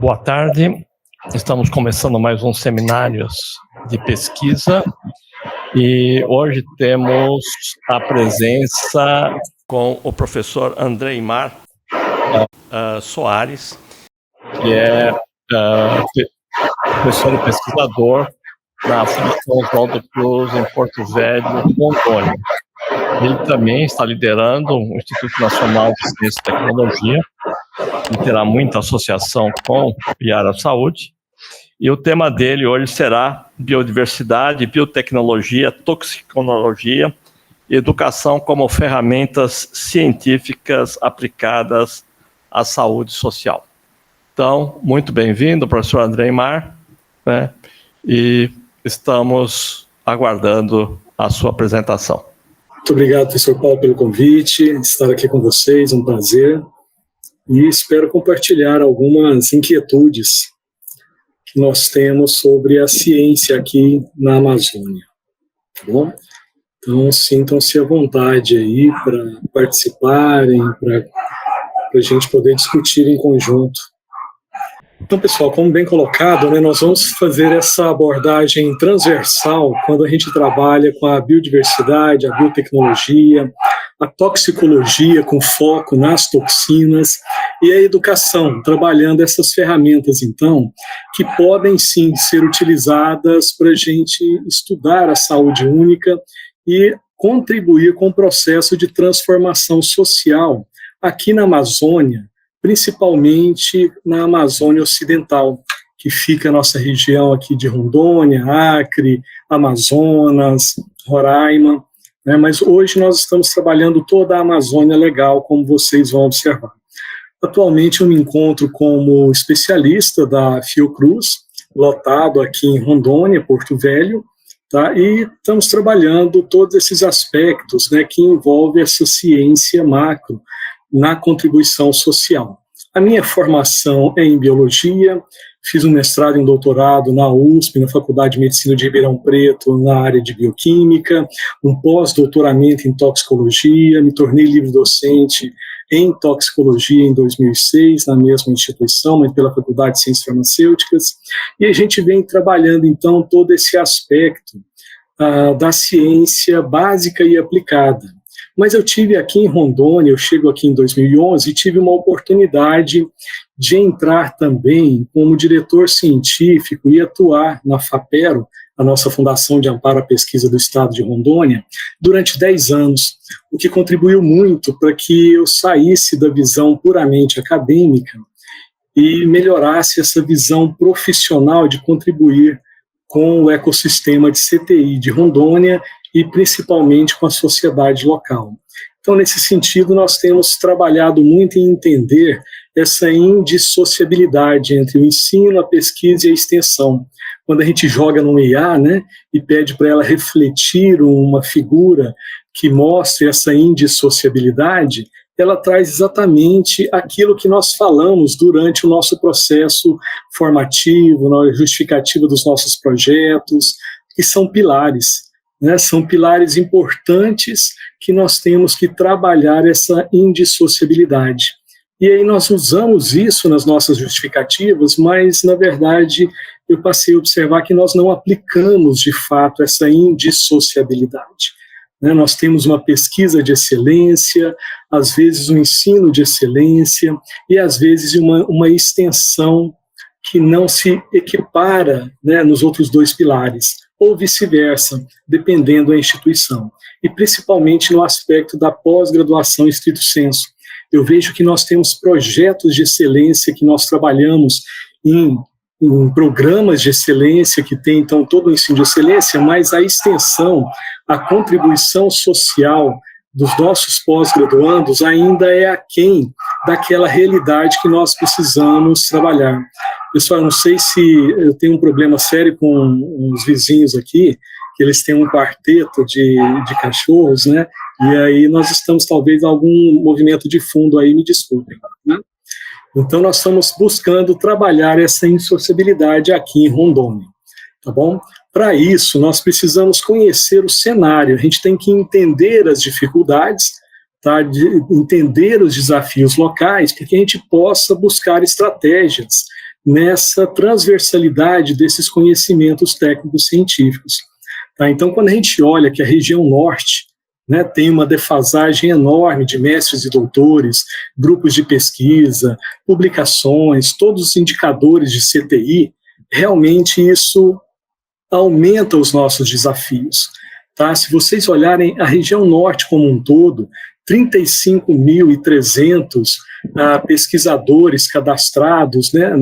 Boa tarde, estamos começando mais um Seminários de Pesquisa e hoje temos a presença com o professor André Aimar Soares, que é professor e pesquisador na Fundação Oswaldo Cruz em Porto Velho, Rondônia. Ele também está liderando o Instituto Nacional de Ciência e Tecnologia, que terá muita associação com o Iara Saúde. E o tema dele hoje será biodiversidade, biotecnologia, toxicologia e educação como ferramentas científicas aplicadas à saúde social. Então, muito bem-vindo, professor André Aimar, né? E estamos aguardando a sua apresentação. Muito obrigado, professor Paulo, pelo convite, estar aqui com vocês, um prazer. E espero compartilhar algumas inquietudes que nós temos sobre a ciência aqui na Amazônia, tá bom? Então, sintam-se à vontade aí para participarem, para a gente poder discutir em conjunto. Então, pessoal, como bem colocado, né, nós vamos fazer essa abordagem transversal quando a gente trabalha com a biodiversidade, a biotecnologia, a toxicologia com foco nas toxinas e a educação, trabalhando essas ferramentas, então, que podem sim ser utilizadas para a gente estudar a saúde única e contribuir com o processo de transformação social aqui na Amazônia, principalmente na Amazônia Ocidental, que fica a nossa região aqui de Rondônia, Acre, Amazonas, Roraima, né? Mas hoje nós estamos trabalhando toda a Amazônia legal, como vocês vão observar. Atualmente eu me encontro como especialista da Fiocruz, lotado aqui em Rondônia, Porto Velho, tá? E estamos trabalhando todos esses aspectos, né, que envolvem essa ciência macro, na contribuição social. A minha formação é em biologia, fiz um mestrado e um doutorado na USP, na Faculdade de Medicina de Ribeirão Preto, na área de bioquímica, um pós-doutoramento em toxicologia, me tornei livre-docente em toxicologia em 2006, na mesma instituição, mas pela Faculdade de Ciências Farmacêuticas, e a gente vem trabalhando, então, todo esse aspecto da ciência básica e aplicada. Mas eu tive aqui em Rondônia, eu chego aqui em 2011, e tive uma oportunidade de entrar também como diretor científico e atuar na FAPERO, a nossa Fundação de Amparo à Pesquisa do Estado de Rondônia, durante 10 anos, o que contribuiu muito para que eu saísse da visão puramente acadêmica e melhorasse essa visão profissional de contribuir com o ecossistema de CTI de Rondônia e principalmente com a sociedade local. Então, nesse sentido, nós temos trabalhado muito em entender essa indissociabilidade entre o ensino, a pesquisa e a extensão. Quando a gente joga no IA, né, e pede para ela refletir uma figura que mostre essa indissociabilidade, ela traz exatamente aquilo que nós falamos durante o nosso processo formativo, na justificativa dos nossos projetos, que são pilares. Né, são pilares importantes que nós temos que trabalhar essa indissociabilidade. E aí nós usamos isso nas nossas justificativas, mas, na verdade, eu passei a observar que nós não aplicamos, de fato, essa indissociabilidade. Né, nós temos uma pesquisa de excelência, às vezes um ensino de excelência, e às vezes uma extensão que não se equipara, né, nos outros dois pilares, ou vice-versa, dependendo da instituição. E principalmente no aspecto da pós-graduação estrito sensu. Eu vejo que nós temos projetos de excelência que nós trabalhamos em programas de excelência, que tem então todo o ensino de excelência, mas a extensão, a contribuição social dos nossos pós-graduandos ainda é aquém daquela realidade que nós precisamos trabalhar. Pessoal, eu não sei se eu tenho um problema sério com os vizinhos aqui, que eles têm um quarteto de cachorros, né? E aí nós estamos talvez em algum movimento de fundo aí, me desculpem, né? Então nós estamos buscando trabalhar essa insociabilidade aqui em Rondônia, tá bom? Para isso, nós precisamos conhecer o cenário, a gente tem que entender as dificuldades, tá? De entender os desafios locais, para que a gente possa buscar estratégias nessa transversalidade desses conhecimentos técnicos científicos. Tá? Então, quando a gente olha que a região norte, né, tem uma defasagem enorme de mestres e doutores, grupos de pesquisa, publicações, todos os indicadores de CTI, realmente isso aumenta os nossos desafios. Tá? Se vocês olharem a região norte como um todo, 35.300 pesquisadores cadastrados, né,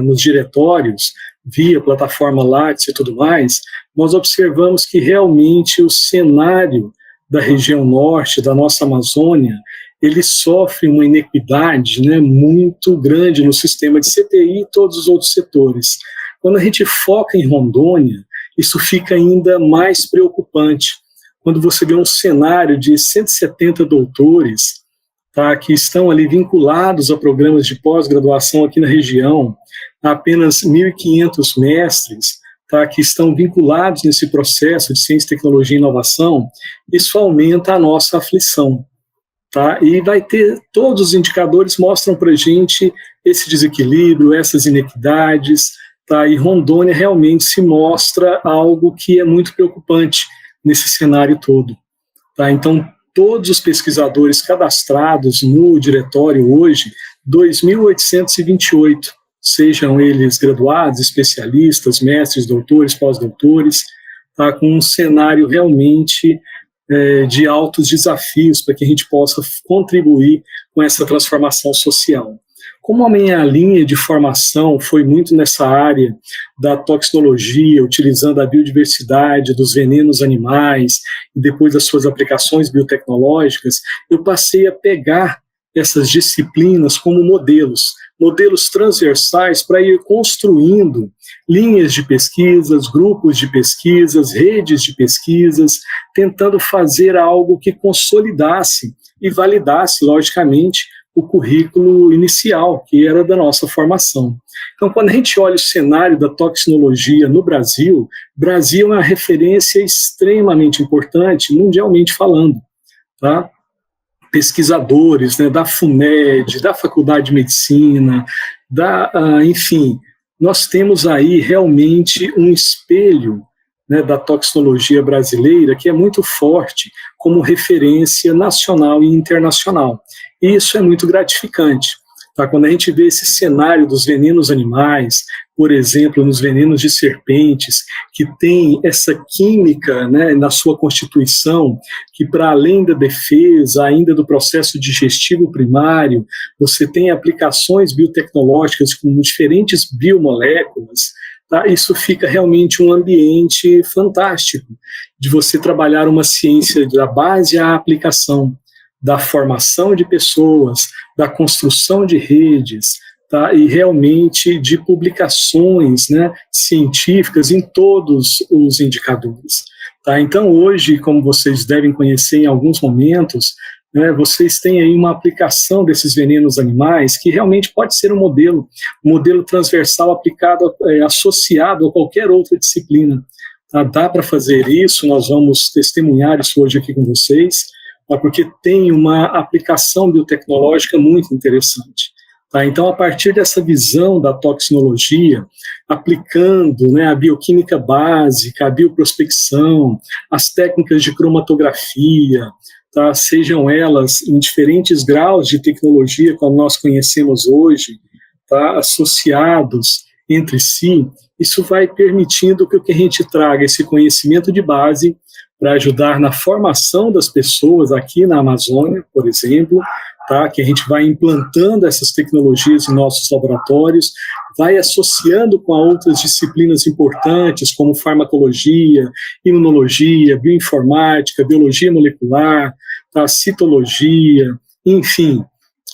nos diretórios, via plataforma Lattes e tudo mais, nós observamos que realmente o cenário da região norte, da nossa Amazônia, ele sofre uma inequidade, né, muito grande no sistema de CTI e todos os outros setores. Quando a gente foca em Rondônia, isso fica ainda mais preocupante. Quando você vê um cenário de 170 doutores, tá, que estão ali vinculados a programas de pós-graduação aqui na região, apenas 1.500 mestres, tá, que estão vinculados nesse processo de ciência, tecnologia e inovação, isso aumenta a nossa aflição. Tá? E vai ter, todos os indicadores mostram para a gente esse desequilíbrio, essas inequidades, tá? E Rondônia realmente se mostra algo que é muito preocupante nesse cenário todo. Tá? Então, todos os pesquisadores cadastrados no diretório hoje, 2.828, sejam eles graduados, especialistas, mestres, doutores, pós-doutores, tá? Com um cenário realmente de altos desafios para que a gente possa contribuir com essa transformação social. Como a minha linha de formação foi muito nessa área da toxicologia, utilizando a biodiversidade dos venenos animais e depois as suas aplicações biotecnológicas, eu passei a pegar essas disciplinas como modelos transversais para ir construindo linhas de pesquisas, grupos de pesquisas, redes de pesquisas, tentando fazer algo que consolidasse e validasse, logicamente, o currículo inicial, que era da nossa formação. Então, quando a gente olha o cenário da toxinologia no Brasil, o Brasil é uma referência extremamente importante, mundialmente falando, tá? Pesquisadores, né, da FUNED, da Faculdade de Medicina, enfim, nós temos aí realmente um espelho, né, da toxicologia brasileira que é muito forte como referência nacional e internacional. E isso é muito gratificante. Tá? Quando a gente vê esse cenário dos venenos animais, por exemplo, nos venenos de serpentes, que tem essa química, né, na sua constituição, que para além da defesa, ainda do processo digestivo primário, você tem aplicações biotecnológicas com diferentes biomoléculas, tá? Isso fica realmente um ambiente fantástico de você trabalhar uma ciência da base à aplicação, da formação de pessoas, da construção de redes, tá? E realmente de publicações, né, científicas em todos os indicadores. Tá? Então, hoje, como vocês devem conhecer em alguns momentos, né, vocês têm aí uma aplicação desses venenos animais que realmente pode ser um modelo transversal aplicado, associado a qualquer outra disciplina. Tá? Dá para fazer isso, nós vamos testemunhar isso hoje aqui com vocês, porque tem uma aplicação biotecnológica muito interessante. Tá? Então, a partir dessa visão da toxinologia, aplicando, né, a bioquímica básica, a bioprospecção, as técnicas de cromatografia, tá? Sejam elas em diferentes graus de tecnologia, como nós conhecemos hoje, tá? Associados entre si, isso vai permitindo que a gente traga esse conhecimento de base para ajudar na formação das pessoas aqui na Amazônia, por exemplo, tá? Que a gente vai implantando essas tecnologias em nossos laboratórios, vai associando com outras disciplinas importantes, como farmacologia, imunologia, bioinformática, biologia molecular, tá? Citologia, enfim,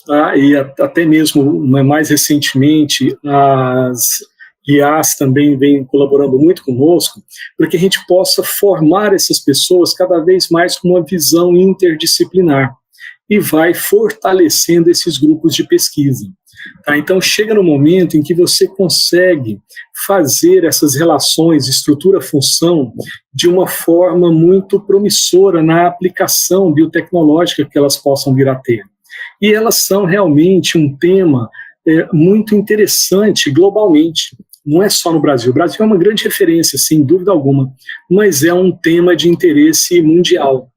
tá? E até mesmo mais recentemente as IAs também vem colaborando muito conosco, para que a gente possa formar essas pessoas cada vez mais com uma visão interdisciplinar e vai fortalecendo esses grupos de pesquisa. Tá? Então, chega no momento em que você consegue fazer essas relações estrutura-função de uma forma muito promissora na aplicação biotecnológica que elas possam vir a ter. E elas são realmente um tema muito interessante globalmente. Não é só no Brasil. O Brasil é uma grande referência, sem dúvida alguma, mas é um tema de interesse mundial.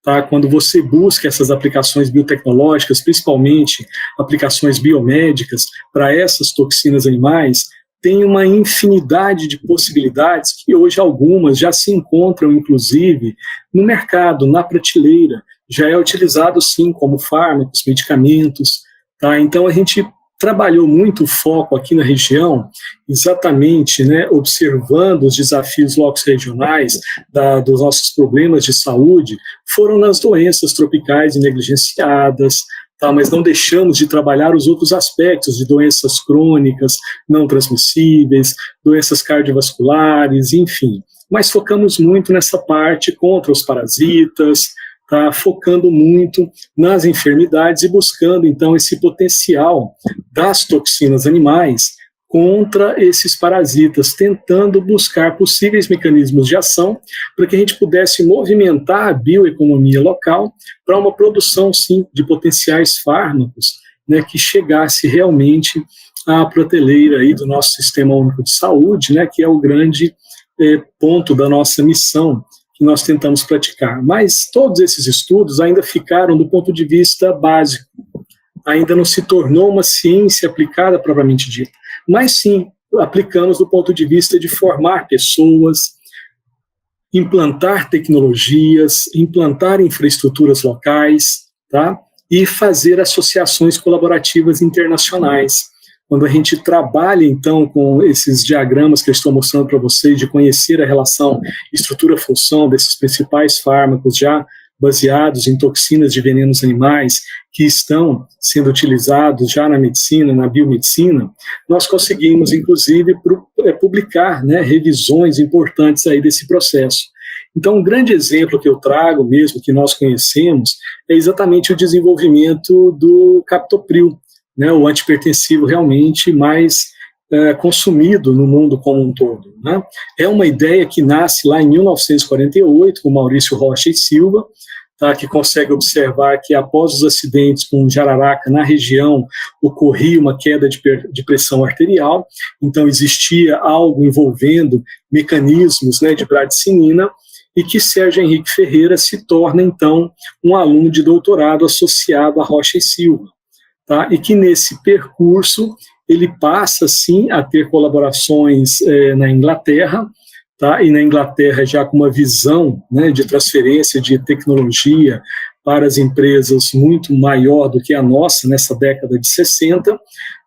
Tá? Quando você busca essas aplicações biotecnológicas, principalmente aplicações biomédicas, para essas toxinas animais, tem uma infinidade de possibilidades que hoje algumas já se encontram, inclusive, no mercado, na prateleira. Já é utilizado, sim, como fármacos, medicamentos. Tá? Então, a gente trabalhou muito o foco aqui na região, exatamente, né, observando os desafios locais regionais dos nossos problemas de saúde, foram nas doenças tropicais e negligenciadas, tá, mas não deixamos de trabalhar os outros aspectos de doenças crônicas, não transmissíveis, doenças cardiovasculares, enfim. Mas focamos muito nessa parte contra os parasitas, tá, focando muito nas enfermidades e buscando, então, esse potencial das toxinas animais contra esses parasitas, tentando buscar possíveis mecanismos de ação para que a gente pudesse movimentar a bioeconomia local para uma produção, sim, de potenciais fármacos, né, que chegasse realmente à prateleira aí do nosso Sistema Único de Saúde, né, que é o grande ponto da nossa missão, que nós tentamos praticar. Mas todos esses estudos ainda ficaram do ponto de vista básico, ainda não se tornou uma ciência aplicada propriamente dita, mas sim, aplicamos do ponto de vista de formar pessoas, implantar tecnologias, implantar infraestruturas locais, tá? E fazer associações colaborativas internacionais. Quando a gente trabalha, então, com esses diagramas que eu estou mostrando para vocês, de conhecer a relação estrutura-função desses principais fármacos já baseados em toxinas de venenos animais que estão sendo utilizados já na medicina, na biomedicina, nós conseguimos, inclusive, publicar, né, revisões importantes aí desse processo. Então, um grande exemplo que eu trago mesmo, que nós conhecemos, é exatamente o desenvolvimento do captopril, né, o antihipertensivo realmente mais consumido no mundo como um todo. Né? É uma ideia que nasce lá em 1948, com Maurício Rocha e Silva, tá, que consegue observar que após os acidentes com jararaca na região, ocorria uma queda de pressão arterial, então existia algo envolvendo mecanismos, né, de bradicinina, e que Sérgio Henrique Ferreira se torna, então, um aluno de doutorado associado a Rocha e Silva. Tá? E que nesse percurso ele passa, sim, a ter colaborações na Inglaterra, tá? E na Inglaterra já com uma visão, né, de transferência de tecnologia para as empresas muito maior do que a nossa nessa década de 60,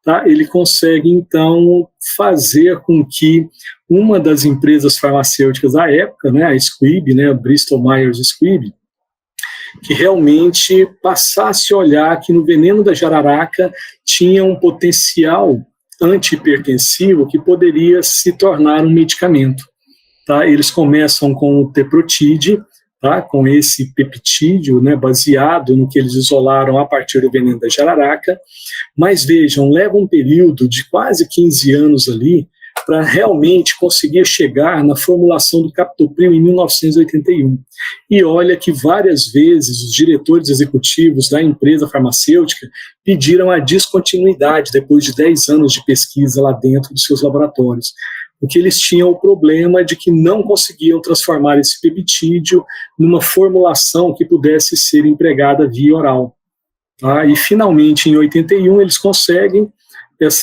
tá? Ele consegue, então, fazer com que uma das empresas farmacêuticas da época, né, a Squibb, né, a Bristol Myers Squibb, que realmente passasse a olhar que no veneno da jararaca tinha um potencial antihipertensivo que poderia se tornar um medicamento. Tá? Eles começam com o teprotide, tá? Com esse peptídeo, né, baseado no que eles isolaram a partir do veneno da jararaca, mas vejam, leva um período de quase 15 anos ali para realmente conseguir chegar na formulação do captopril em 1981. E olha que várias vezes os diretores executivos da empresa farmacêutica pediram a descontinuidade depois de 10 anos de pesquisa lá dentro dos seus laboratórios, porque eles tinham o problema de que não conseguiam transformar esse peptídeo numa formulação que pudesse ser empregada via oral. Tá? E finalmente, em 81, eles conseguem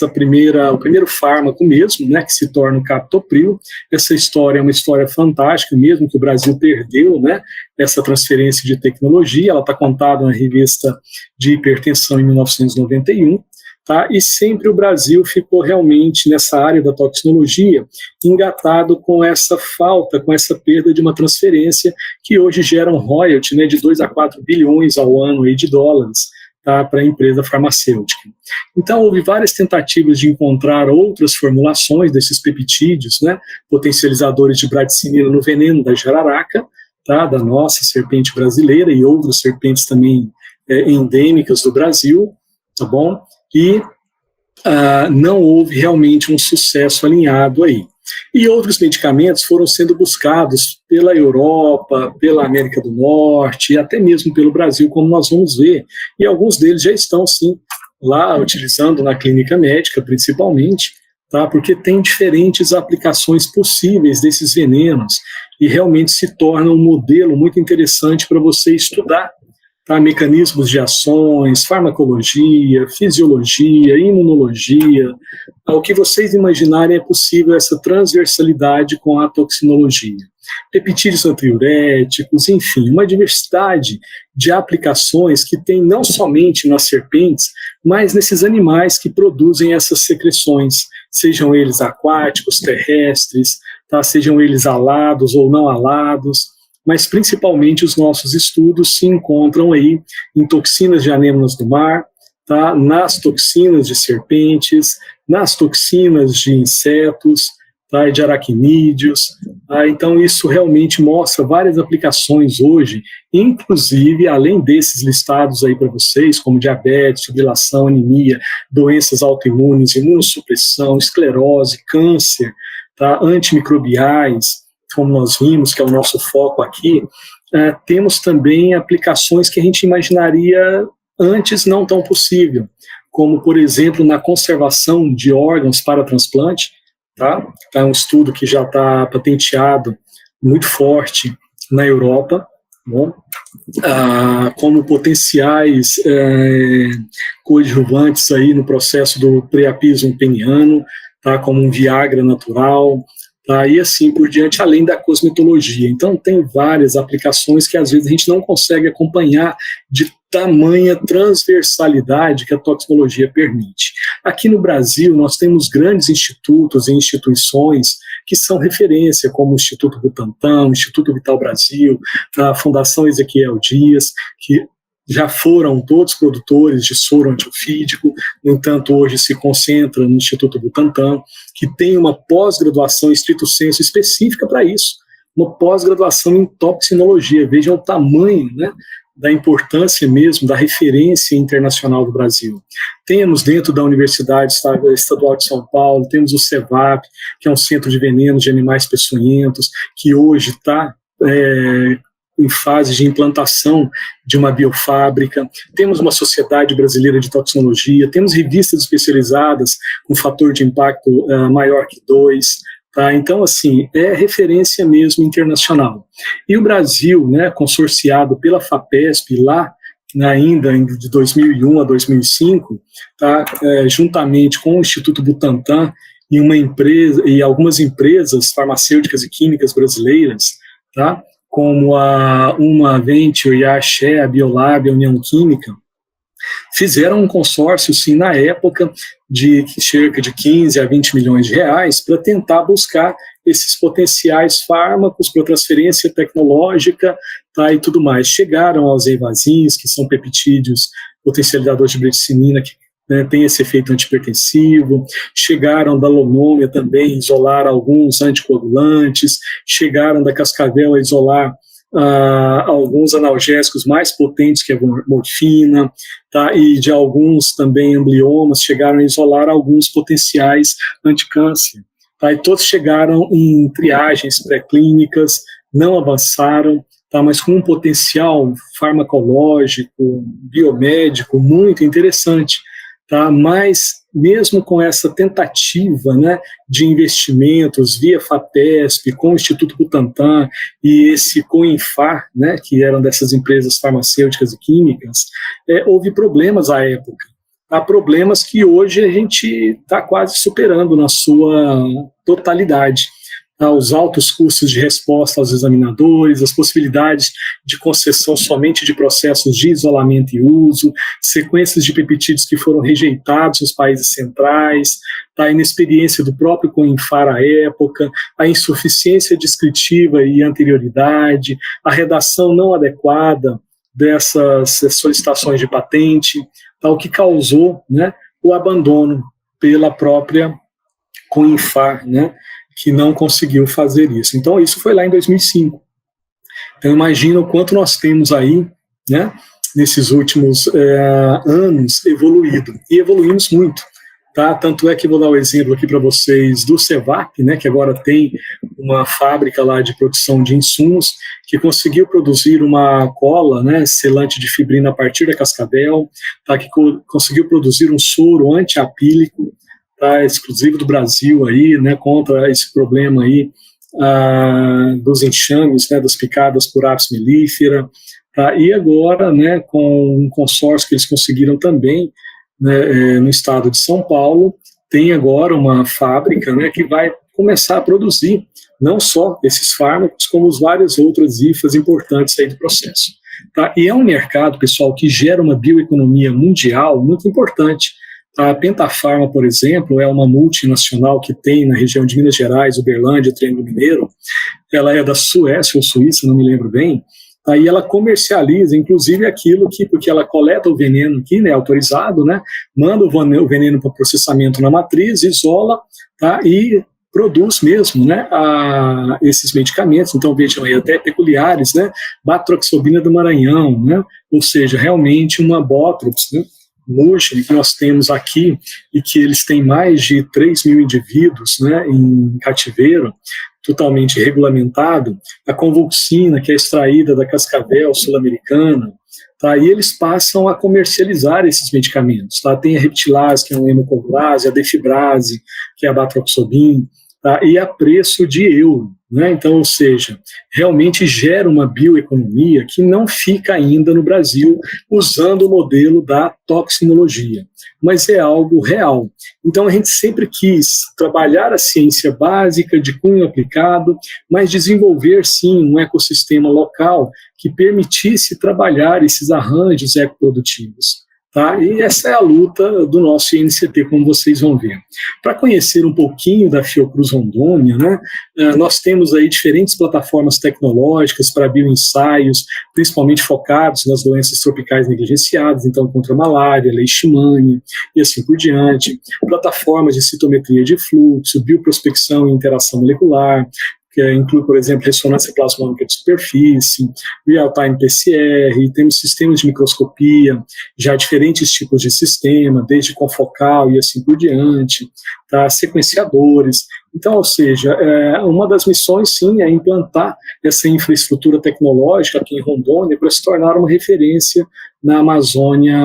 o primeiro fármaco mesmo, né, que se torna o captopril. Essa história é uma história fantástica mesmo, que o Brasil perdeu, né, essa transferência de tecnologia. Ela está contada na revista de hipertensão em 1991, tá? E sempre o Brasil ficou realmente nessa área da toxinologia engatado com essa falta, com essa perda de uma transferência que hoje gera um royalty, né, de 2 a 4 bilhões ao ano aí de dólares, tá, para a empresa farmacêutica. Então, houve várias tentativas de encontrar outras formulações desses peptídeos, né, potencializadores de bradicinina no veneno da jararaca, tá, da nossa serpente brasileira e outras serpentes também endêmicas do Brasil, tá bom? E não houve realmente um sucesso alinhado aí. E outros medicamentos foram sendo buscados pela Europa, pela América do Norte e até mesmo pelo Brasil, como nós vamos ver. E alguns deles já estão, sim, lá utilizando na clínica médica, principalmente, tá? Porque tem diferentes aplicações possíveis desses venenos e realmente se torna um modelo muito interessante para você estudar, tá? Mecanismos de ações, farmacologia, fisiologia, imunologia, o que vocês imaginarem é possível essa transversalidade com a toxinologia. Peptídeos antidiuréticos, enfim, uma diversidade de aplicações que tem não somente nas serpentes, mas nesses animais que produzem essas secreções, sejam eles aquáticos, terrestres, tá? Sejam eles alados ou não alados, mas principalmente os nossos estudos se encontram aí em toxinas de anêmonas do mar, tá? Nas toxinas de serpentes, nas toxinas de insetos, tá? E de aracnídeos. Tá? Então isso realmente mostra várias aplicações hoje, inclusive, além desses listados aí para vocês, como diabetes, fibrilação, anemia, doenças autoimunes, imunossupressão, esclerose, câncer, tá? Antimicrobiais, como nós vimos, que é o nosso foco aqui, temos também aplicações que a gente imaginaria antes não tão possível, como, por exemplo, na conservação de órgãos para transplante, tá? É um estudo que já está patenteado muito forte na Europa, bom? Como potenciais coadjuvantes aí no processo do priapismo peniano, tá? Como um Viagra natural, tá? E assim por diante, além da cosmetologia. Então tem várias aplicações que às vezes a gente não consegue acompanhar de tamanha transversalidade que a toxicologia permite. Aqui no Brasil, nós temos grandes institutos e instituições que são referência, como o Instituto Butantan, o Instituto Vital Brasil, a Fundação Ezequiel Dias, que já foram todos produtores de soro antiofídico, no entanto, hoje se concentra no Instituto Butantan, que tem uma pós-graduação estrito sensu específica para isso, uma pós-graduação em toxinologia. Vejam o tamanho, né, da importância mesmo, da referência internacional do Brasil. Temos dentro da Universidade Estadual de São Paulo, temos o CEVAP, que é um centro de venenos de animais peçonhentos, que hoje está em fase de implantação de uma biofábrica. Temos uma Sociedade Brasileira de Toxinologia, temos revistas especializadas com fator de impacto maior que 2, tá? Então, assim, é referência mesmo internacional. E o Brasil, né, consorciado pela FAPESP, lá ainda de 2001 a 2005, tá, juntamente com o Instituto Butantan e uma empresa e algumas empresas farmacêuticas e químicas brasileiras, tá, como a Uma Venture, a Axé, a Biolab, a União Química, fizeram um consórcio, sim, na época, de cerca de 15 a 20 milhões de reais para tentar buscar esses potenciais fármacos para transferência tecnológica, tá, e tudo mais. Chegaram aos evazins, que são peptídeos potencializadores de breticinina, que tem esse efeito antipertensivo, chegaram da lonômia também a isolar alguns anticoagulantes, chegaram da cascavel a isolar alguns analgésicos mais potentes que a morfina, tá? E de alguns também ambliomas chegaram a isolar alguns potenciais anticâncer, tá? E todos chegaram em triagens pré-clínicas, não avançaram, tá? Mas com um potencial farmacológico, biomédico muito interessante. Tá? Mas mesmo com essa tentativa, né, de investimentos via FAPESP, com o Instituto Butantan e esse COINFAR, né, que eram dessas empresas farmacêuticas e químicas, houve problemas à época. Há problemas que hoje a gente está quase superando na sua totalidade. Os altos custos de resposta aos examinadores, as possibilidades de concessão somente de processos de isolamento e uso, sequências de peptídeos que foram rejeitados nos países centrais, a inexperiência do próprio COINFAR à época, a insuficiência descritiva e anterioridade, a redação não adequada dessas solicitações de patente, o que causou, né, o abandono pela própria COINFAR, né, que não conseguiu fazer isso. Então, isso foi lá em 2005. Então, imagina o quanto nós temos aí, né, nesses últimos anos, evoluído. E evoluímos muito. tá? Tanto é que vou dar o exemplo aqui para vocês do Cevap, né, que agora tem uma fábrica lá de produção de insumos, que conseguiu produzir uma cola, né, selante de fibrina a partir da cascavel, tá, que conseguiu produzir um soro antiapílico, tá, exclusivo do Brasil aí, né, contra esse problema aí dos enxames, né, das picadas por apis mellifera, tá, e agora, né, com um consórcio que eles conseguiram também, né, no estado de São Paulo, tem agora uma fábrica, né, que vai começar a produzir não só esses fármacos, como os várias outras IFAs importantes aí do processo. Tá? E é um mercado, pessoal, que gera uma bioeconomia mundial muito importante. A Pentafarma, por exemplo, é uma multinacional que tem na região de Minas Gerais, Uberlândia, Triângulo Mineiro. Ela é da Suécia ou Suíça, não me lembro bem. Aí ela comercializa, inclusive, aquilo que, porque ela coleta o veneno aqui, né, autorizado, né, manda o veneno para processamento na matriz, isola, tá, e produz mesmo, né, esses medicamentos. Então, vejam aí, até peculiares, né, batroxobina do Maranhão, né, ou seja, realmente uma Botrox, né, Mugem, que nós temos aqui, e que eles têm mais de 3 mil indivíduos, né, em cativeiro, totalmente regulamentado, a convulsina, que é extraída da cascavel sul-americana, tá, e eles passam a comercializar esses medicamentos. Tá? Tem a reptilase, que é um hemocoagulase, a defibrase, que é a batroxobin, tá, e a preço de euro. Né? Então, ou seja, realmente gera uma bioeconomia que não fica ainda no Brasil usando o modelo da toxinologia, mas é algo real. Então, a gente sempre quis trabalhar a ciência básica de cunho aplicado, mas desenvolver, sim, um ecossistema local que permitisse trabalhar esses arranjos ecoprodutivos. Tá? E essa é a luta do nosso INCT, como vocês vão ver. Para conhecer um pouquinho da Fiocruz Rondônia, né, nós temos aí diferentes plataformas tecnológicas para bioensaios, principalmente focados nas doenças tropicais negligenciadas, então contra a malária, leishmania e assim por diante, plataformas de citometria de fluxo, bioprospecção e interação molecular, que inclui, por exemplo, ressonância plasmônica de superfície, real-time PCR, temos sistemas de microscopia, já diferentes tipos de sistema, desde confocal e assim por diante, tá? Sequenciadores. Então, ou seja, uma das missões, sim, é implantar essa infraestrutura tecnológica aqui em Rondônia para se tornar uma referência na Amazônia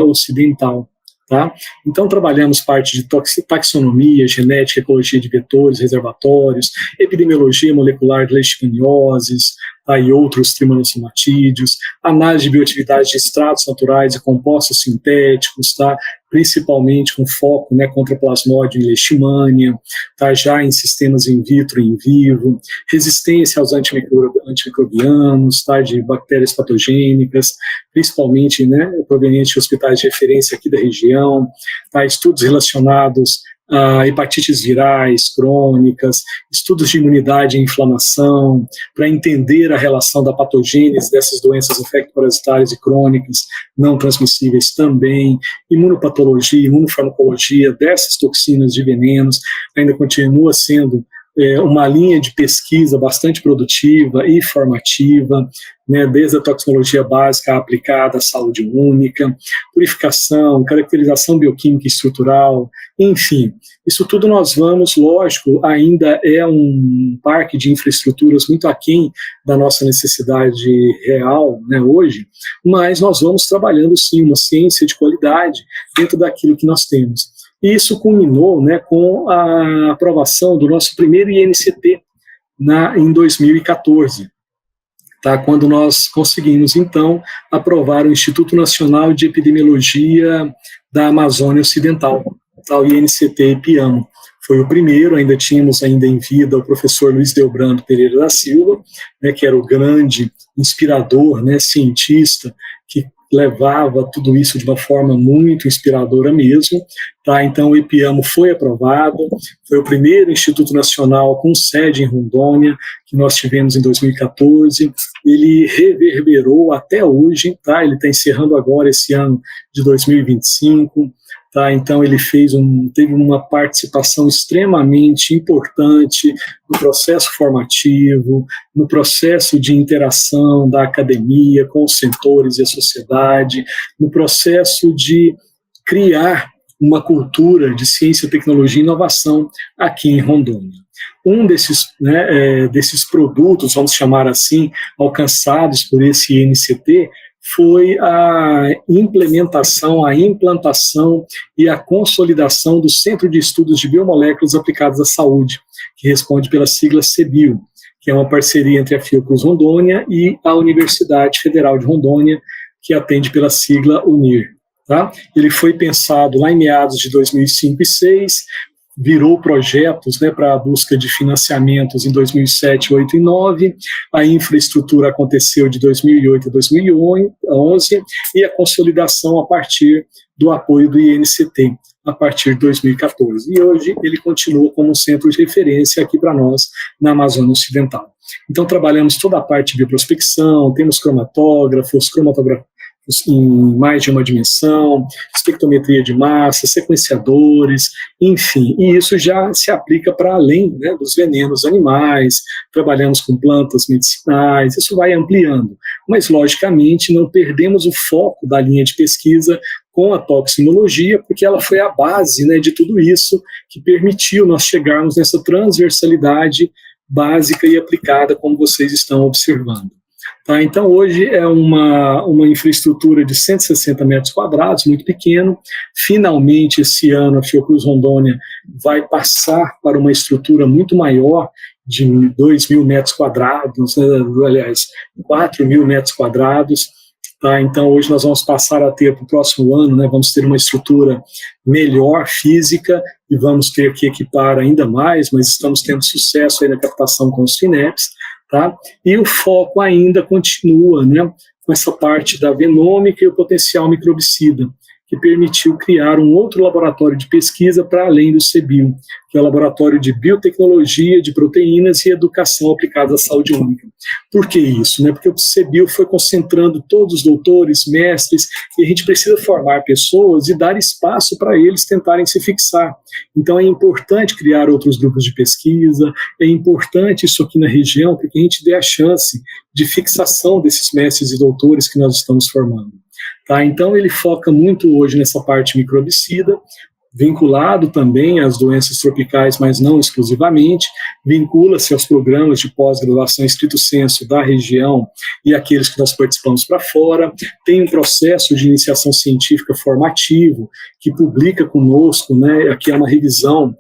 Ocidental. Tá? Então, trabalhamos parte de taxonomia, genética, ecologia de vetores, reservatórios, epidemiologia molecular de leishmanioses, tá? E outros trimanossomatídeos, análise de bioatividade de extratos naturais e compostos sintéticos, tá? Principalmente com foco, né, contra plasmódio e leishmania, tá? Já em sistemas in vitro e in vivo, resistência aos antimicrobianos, tá? De bactérias patogênicas, principalmente, né, provenientes de hospitais de referência aqui da região, tá? Estudos relacionados a hepatites virais crônicas, estudos de imunidade e inflamação, para entender a relação da patogênese dessas doenças infecto-parasitárias e crônicas não transmissíveis também, imunopatologia, imunofarmacologia dessas toxinas de venenos, ainda continua sendo uma linha de pesquisa bastante produtiva e formativa, né, desde a toxicologia básica aplicada à saúde única, purificação, caracterização bioquímica e estrutural, enfim, isso tudo nós vamos, lógico, ainda é um parque de infraestruturas muito aquém da nossa necessidade real, né, hoje, mas nós vamos trabalhando sim uma ciência de qualidade dentro daquilo que nós temos. E isso culminou, né, com a aprovação do nosso primeiro INCT em 2014, tá, quando nós conseguimos, então, aprovar o Instituto Nacional de Epidemiologia da Amazônia Ocidental, tá, o INCT IPIAMO. Foi o primeiro, ainda tínhamos ainda em vida o professor Luiz Delbrando Pereira da Silva, né, que era o grande inspirador, né, cientista, que levava tudo isso de uma forma muito inspiradora mesmo, tá? Então o IPIAMO foi aprovado, foi o primeiro Instituto Nacional com sede em Rondônia, que nós tivemos em 2014, ele reverberou até hoje, tá? Ele está encerrando agora esse ano de 2025, tá? Então ele teve uma participação extremamente importante no processo formativo, no processo de interação da academia com os setores e a sociedade, no processo de criar uma cultura de ciência, tecnologia e inovação aqui em Rondônia. Um desses produtos, vamos chamar assim, alcançados por esse INCT, foi a implantação e a consolidação do Centro de Estudos de Biomoléculas Aplicadas à Saúde, que responde pela sigla CEBIO, que é uma parceria entre a Fiocruz Rondônia e a Universidade Federal de Rondônia, que atende pela sigla UNIR. Tá? Ele foi pensado lá em meados de 2005 e 2006, virou projetos, né, para a busca de financiamentos em 2007, 2008 e 2009, a infraestrutura aconteceu de 2008 a 2011 e a consolidação a partir do apoio do INCT, a partir de 2014. E hoje ele continua como um centro de referência aqui para nós na Amazônia Ocidental. Então trabalhamos toda a parte de bioprospecção, temos cromatógrafos em mais de uma dimensão, espectrometria de massa, sequenciadores, enfim, e isso já se aplica para além, né, dos venenos animais, trabalhamos com plantas medicinais, isso vai ampliando, mas logicamente não perdemos o foco da linha de pesquisa com a toxinologia, porque ela foi a base, né, de tudo isso que permitiu nós chegarmos nessa transversalidade básica e aplicada, como vocês estão observando. Tá, então, hoje é uma infraestrutura de 160 metros quadrados, muito pequeno. Finalmente, esse ano, a Fiocruz Rondônia vai passar para uma estrutura muito maior, de 2.000 metros quadrados, né, aliás, 4.000 metros quadrados. Tá, então, hoje nós vamos passar a ter, para o próximo ano, né, vamos ter uma estrutura melhor física e vamos ter que equipar ainda mais, mas estamos tendo sucesso aí na captação com os FINEPs. Tá? E o foco ainda continua, né, com essa parte da venômica e o potencial microbicida, que permitiu criar um outro laboratório de pesquisa para além do CEBIO, que é o Laboratório de Biotecnologia de Proteínas e Educação Aplicada à Saúde Única. Por que isso? Né? Porque o CEBIO foi concentrando todos os doutores, mestres, e a gente precisa formar pessoas e dar espaço para eles tentarem se fixar. Então é importante criar outros grupos de pesquisa, é importante isso aqui na região, para que a gente dê a chance de fixação desses mestres e doutores que nós estamos formando. Tá, então ele foca muito hoje nessa parte microbicida, vinculado também às doenças tropicais, mas não exclusivamente, vincula-se aos programas de pós-graduação estrito sensu da região e aqueles que nós participamos para fora, tem um processo de iniciação científica formativo, que publica conosco, né, aqui é uma revisão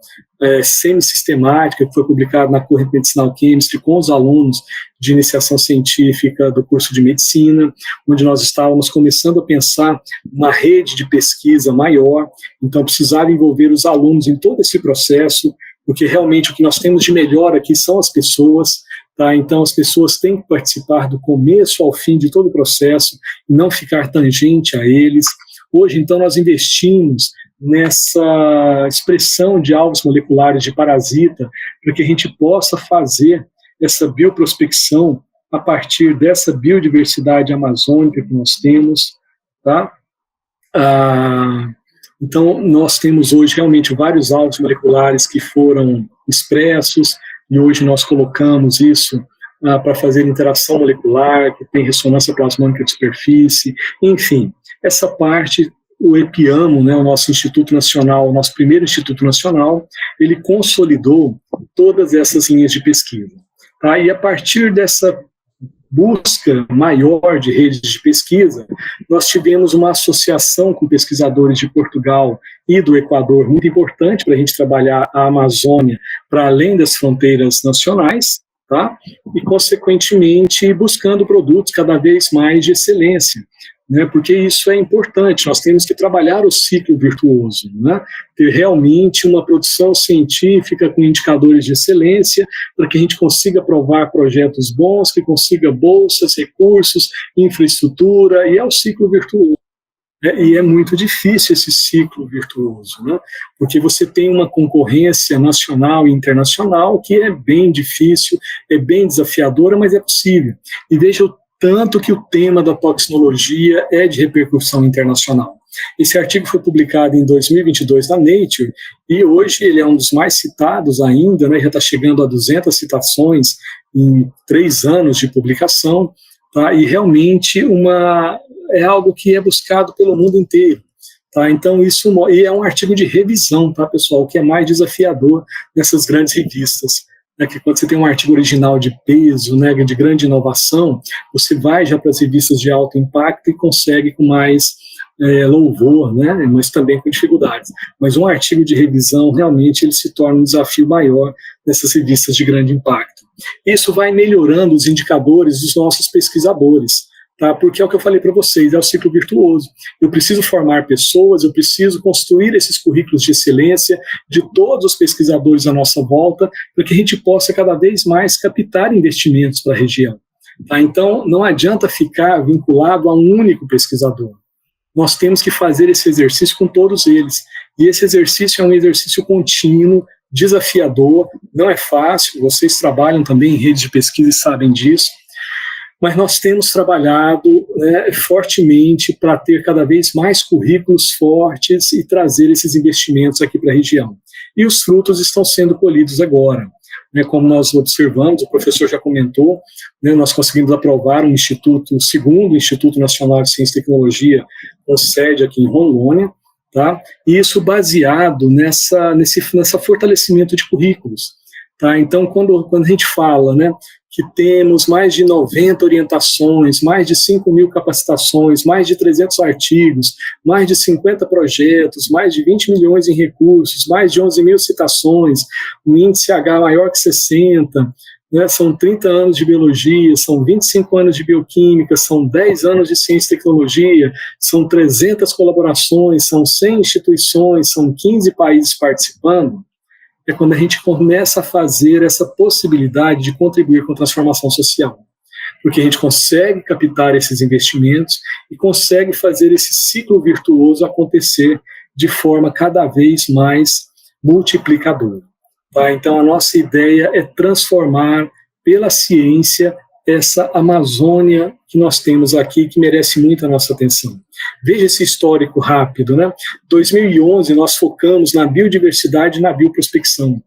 semi-sistemática, que foi publicada na Current Medicinal Chemistry com os alunos de iniciação científica do curso de medicina, onde nós estávamos começando a pensar uma rede de pesquisa maior, então precisava envolver os alunos em todo esse processo, porque realmente o que nós temos de melhor aqui são as pessoas, tá? Então as pessoas têm que participar do começo ao fim de todo o processo e não ficar tangente a eles. Hoje, então, nós investimos nessa expressão de alvos moleculares de parasita, para que a gente possa fazer essa bioprospecção a partir dessa biodiversidade amazônica que nós temos, tá? Então, nós temos hoje realmente vários alvos moleculares que foram expressos, e hoje nós colocamos isso para fazer interação molecular, que tem ressonância plasmônica de superfície, enfim, essa parte, o EPIAMO, né, o nosso Instituto Nacional, o nosso primeiro Instituto Nacional, ele consolidou todas essas linhas de pesquisa. Tá? E a partir dessa busca maior de redes de pesquisa, nós tivemos uma associação com pesquisadores de Portugal e do Equador, muito importante para a gente trabalhar a Amazônia para além das fronteiras nacionais, tá? E, consequentemente, buscando produtos cada vez mais de excelência, né, porque isso é importante, nós temos que trabalhar o ciclo virtuoso, né, ter realmente uma produção científica com indicadores de excelência, para que a gente consiga aprovar projetos bons, que consiga bolsas, recursos, infraestrutura, e é o ciclo virtuoso. E é muito difícil esse ciclo virtuoso, né, porque você tem uma concorrência nacional e internacional que é bem difícil, é bem desafiadora, mas é possível. E veja o tanto que o tema da toxinologia é de repercussão internacional. Esse artigo foi publicado em 2022 na Nature, e hoje ele é um dos mais citados ainda, né, já está chegando a 200 citações em 3 anos de publicação, tá, e realmente é algo que é buscado pelo mundo inteiro. Tá? Então, e é um artigo de revisão, tá, pessoal, o que é mais desafiador nessas grandes revistas. Que quando você tem um artigo original de peso, né, de grande inovação, você vai já para as revistas de alto impacto e consegue com mais louvor, né, mas também com dificuldades. Mas um artigo de revisão, realmente, ele se torna um desafio maior nessas revistas de grande impacto. Isso vai melhorando os indicadores dos nossos pesquisadores, tá? Porque é o que eu falei para vocês, é o ciclo virtuoso. Eu preciso formar pessoas, eu preciso construir esses currículos de excelência de todos os pesquisadores à nossa volta, para que a gente possa cada vez mais captar investimentos para a região. Tá? Então, não adianta ficar vinculado a um único pesquisador. Nós temos que fazer esse exercício com todos eles. E esse exercício é um exercício contínuo, desafiador, não é fácil, vocês trabalham também em redes de pesquisa e sabem disso, mas nós temos trabalhado, né, fortemente para ter cada vez mais currículos fortes e trazer esses investimentos aqui para a região. E os frutos estão sendo colhidos agora. Né, como nós observamos, o professor já comentou, né, nós conseguimos aprovar um instituto, o segundo Instituto Nacional de Ciência e Tecnologia, com sede aqui em Rondônia, tá? E isso baseado nesse fortalecimento de currículos. Tá? Então, quando a gente fala, né, que temos mais de 90 orientações, mais de 5.000 capacitações, mais de 300 artigos, mais de 50 projetos, mais de 20 milhões em recursos, mais de 11.000 citações, um índice H maior que 60, né, são 30 anos de biologia, são 25 anos de bioquímica, são 10 anos de ciência e tecnologia, são 300 colaborações, são 100 instituições, são 15 países participando. É quando a gente começa a fazer essa possibilidade de contribuir com a transformação social. Porque a gente consegue captar esses investimentos e consegue fazer esse ciclo virtuoso acontecer de forma cada vez mais multiplicadora. Tá? Então, a nossa ideia é transformar pela ciência essa Amazônia que nós temos aqui, que merece muito a nossa atenção. Veja esse histórico rápido, né? 2011, nós focamos na biodiversidade e na bioprospecção.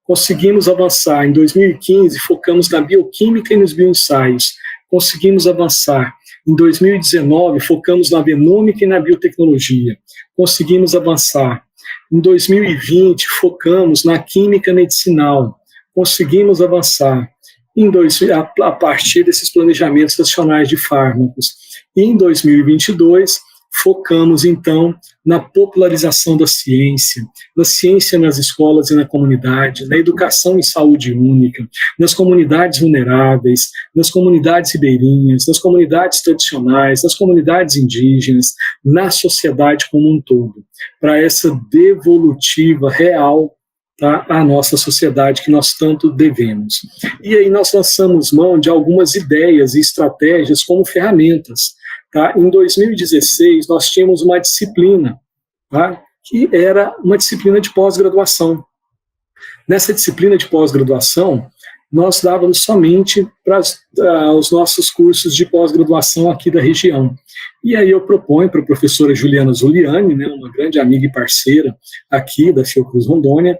Conseguimos avançar. Em 2015, focamos na bioquímica e nos bioensaios. Conseguimos avançar. Em 2019, focamos na genômica e na biotecnologia. Conseguimos avançar. Em 2020, focamos na química medicinal. Conseguimos avançar. A partir desses planejamentos nacionais de fármacos. E em 2022, focamos, então, na popularização da ciência nas escolas e na comunidade, na educação em saúde única, nas comunidades vulneráveis, nas comunidades ribeirinhas, nas comunidades tradicionais, nas comunidades indígenas, na sociedade como um todo, para essa devolutiva real, tá, à nossa sociedade que nós tanto devemos. E aí nós lançamos mão de algumas ideias e estratégias como ferramentas. Tá? Em 2016, nós tínhamos uma disciplina, tá, que era uma disciplina de pós-graduação. Nessa disciplina de pós-graduação, nós dávamos somente para os nossos cursos de pós-graduação aqui da região. E aí eu proponho para a professora Juliana Zuliani, né, uma grande amiga e parceira aqui da Fiocruz Rondônia,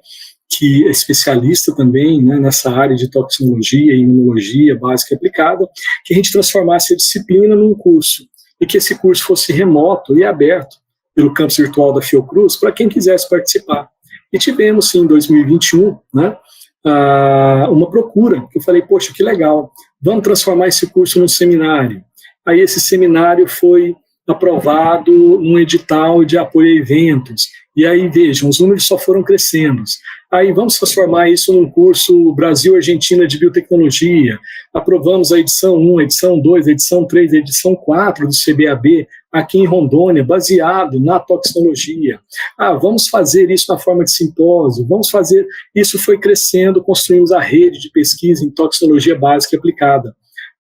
que é especialista também, né, nessa área de toxicologia e imunologia básica e aplicada, que a gente transformasse a disciplina num curso, e que esse curso fosse remoto e aberto pelo campus virtual da Fiocruz para quem quisesse participar. E tivemos, sim, em 2021, né, uma procura, que eu falei, poxa, que legal, vamos transformar esse curso num seminário. Aí esse seminário foi aprovado num edital de apoio a eventos, e aí, vejam, os números só foram crescendo. Aí vamos transformar isso num curso Brasil-Argentina de Biotecnologia. Aprovamos a edição 1, a edição 2, a edição 3, a edição 4 do CBAB, aqui em Rondônia, baseado na toxicologia. Vamos fazer isso na forma de simpósio, vamos fazer... Isso foi crescendo, construímos a rede de pesquisa em toxicologia básica e aplicada,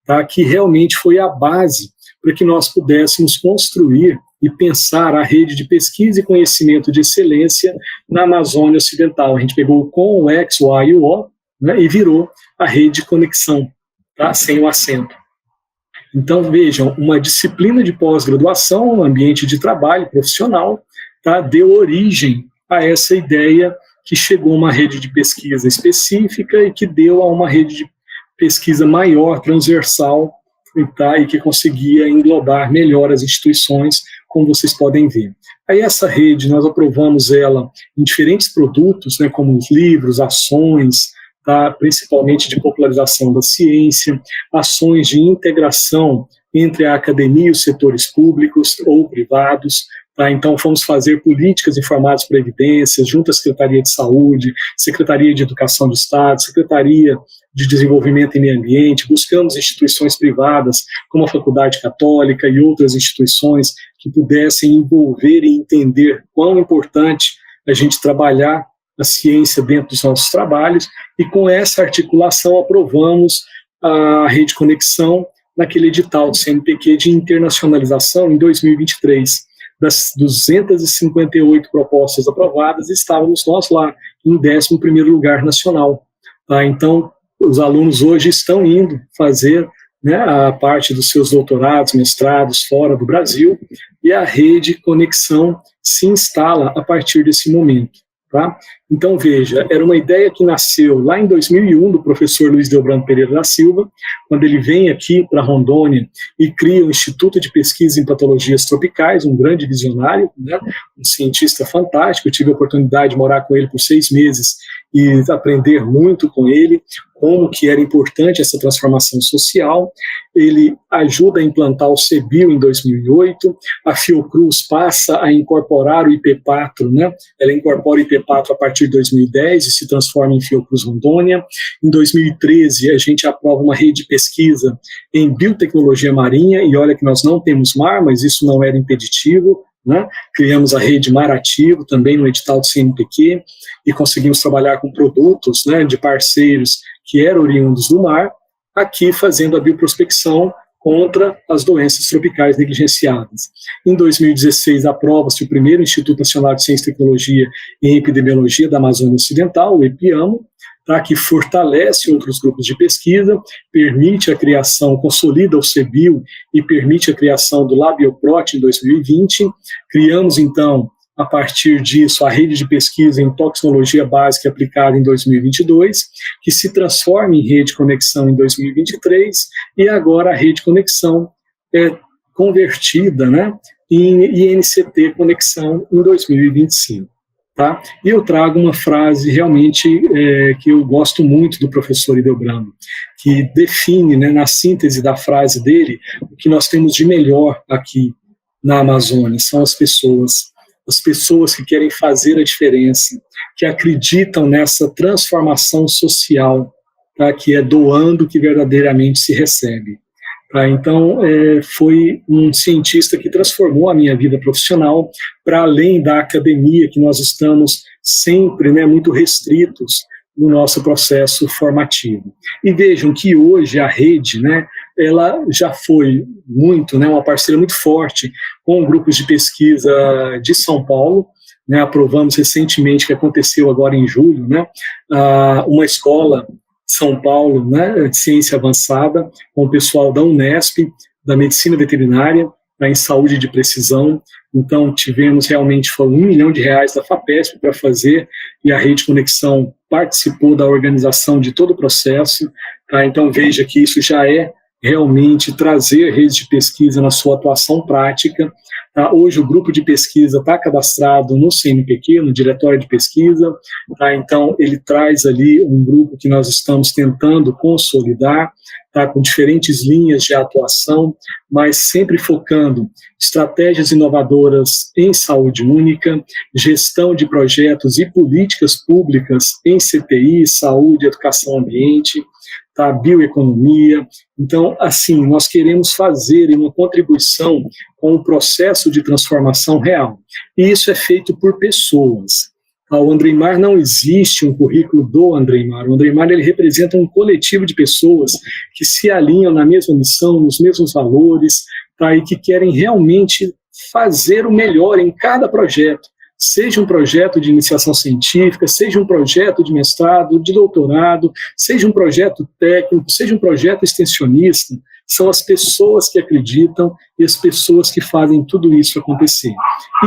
tá? Que realmente foi a base para que nós pudéssemos construir e pensar a rede de pesquisa e conhecimento de excelência na Amazônia Ocidental. A gente pegou o CON, o X, o A e o O, né, e virou a rede de conexão, tá, sem o acento. Então, vejam, uma disciplina de pós-graduação, um ambiente de trabalho profissional, tá, deu origem a essa ideia que chegou a uma rede de pesquisa específica e que deu a uma rede de pesquisa maior, transversal, e que conseguia englobar melhor as instituições, como vocês podem ver. Aí essa rede, nós aprovamos ela em diferentes produtos, né, como os livros, ações, tá, principalmente de popularização da ciência, ações de integração entre a academia e os setores públicos ou privados. Tá, então, fomos fazer políticas informadas para evidências, junto à Secretaria de Saúde, Secretaria de Educação do Estado, Secretaria de Desenvolvimento e Meio Ambiente, buscamos instituições privadas, como a Faculdade Católica e outras instituições que pudessem envolver e entender quão importante a gente trabalhar a ciência dentro dos nossos trabalhos, e com essa articulação aprovamos a Rede Conexão naquele edital do CNPq de internacionalização em 2023. Das 258 propostas aprovadas, estávamos nós lá, em 11º lugar nacional. Tá? Então, os alunos hoje estão indo fazer, né, a parte dos seus doutorados, mestrados fora do Brasil, e a Rede Conexão se instala a partir desse momento. Tá? Então, veja, era uma ideia que nasceu lá em 2001 do professor Luiz Delbrando Pereira da Silva, quando ele vem aqui para Rondônia e cria o Instituto de Pesquisa em Patologias Tropicais, um grande visionário, né, um cientista fantástico. Eu tive a oportunidade de morar com ele por 6 meses e aprender muito com ele, como que era importante essa transformação social. Ele ajuda a implantar o CEBIL em 2008, a Fiocruz passa a incorporar o IP4, né? Ela incorpora o IP4 a partir de 2010 e se transforma em Fiocruz Rondônia. Em 2013, a gente aprova uma rede de pesquisa em biotecnologia marinha, e olha que nós não temos mar, mas isso não era impeditivo, né? Criamos a rede Mar Ativo, também no edital do CNPq, e conseguimos trabalhar com produtos, né, de parceiros que eram oriundos do mar, aqui fazendo a bioprospecção contra as doenças tropicais negligenciadas. Em 2016, aprova-se o primeiro Instituto Nacional de Ciência e Tecnologia em Epidemiologia da Amazônia Ocidental, o EPIAMO, tá, que fortalece outros grupos de pesquisa, permite a criação, consolida o CEBIL e permite a criação do LabioProt em 2020. Criamos, então, a partir disso, a rede de pesquisa em toxinologia básica aplicada em 2022, que se transforma em Rede Conexão em 2023, e agora a Rede Conexão é convertida, né, em INCT Conexão em 2025. Tá? E eu trago uma frase realmente que eu gosto muito do professor Delbrando, que define, né, na síntese da frase dele, o que nós temos de melhor aqui na Amazônia são as pessoas que querem fazer a diferença, que acreditam nessa transformação social, tá, que é doando que verdadeiramente se recebe. Tá? Então, foi um cientista que transformou a minha vida profissional para além da academia, que nós estamos sempre, né, muito restritos no nosso processo formativo. E vejam que hoje a rede, né, ela já foi muito, né, uma parceira muito forte com grupos de pesquisa de São Paulo, né, aprovamos recentemente, que aconteceu agora em julho, né, uma escola São Paulo, né, de ciência avançada, com o pessoal da Unesp, da medicina veterinária, em saúde de precisão. Então, tivemos realmente, foi R$1 milhão da FAPESP para fazer, e a Rede Conexão participou da organização de todo o processo. Tá? Então, veja que isso já é realmente trazer redes de pesquisa na sua atuação prática. Tá? Hoje o grupo de pesquisa está cadastrado no CNPq, no Diretório de Pesquisa, tá? Então ele traz ali um grupo que nós estamos tentando consolidar, tá? Com diferentes linhas de atuação, mas sempre focando estratégias inovadoras em saúde única, gestão de projetos e políticas públicas em CTI, saúde, educação, ambiente, tá? Bioeconomia. Então, assim, nós queremos fazer uma contribuição com o processo de transformação real. E isso é feito por pessoas. O Andreimar não existe um currículo do Andreimar. O Andreimar, ele representa um coletivo de pessoas que se alinham na mesma missão, nos mesmos valores, tá? E que querem realmente fazer o melhor em cada projeto. Seja um projeto de iniciação científica, seja um projeto de mestrado, de doutorado, seja um projeto técnico, seja um projeto extensionista, são as pessoas que acreditam e as pessoas que fazem tudo isso acontecer.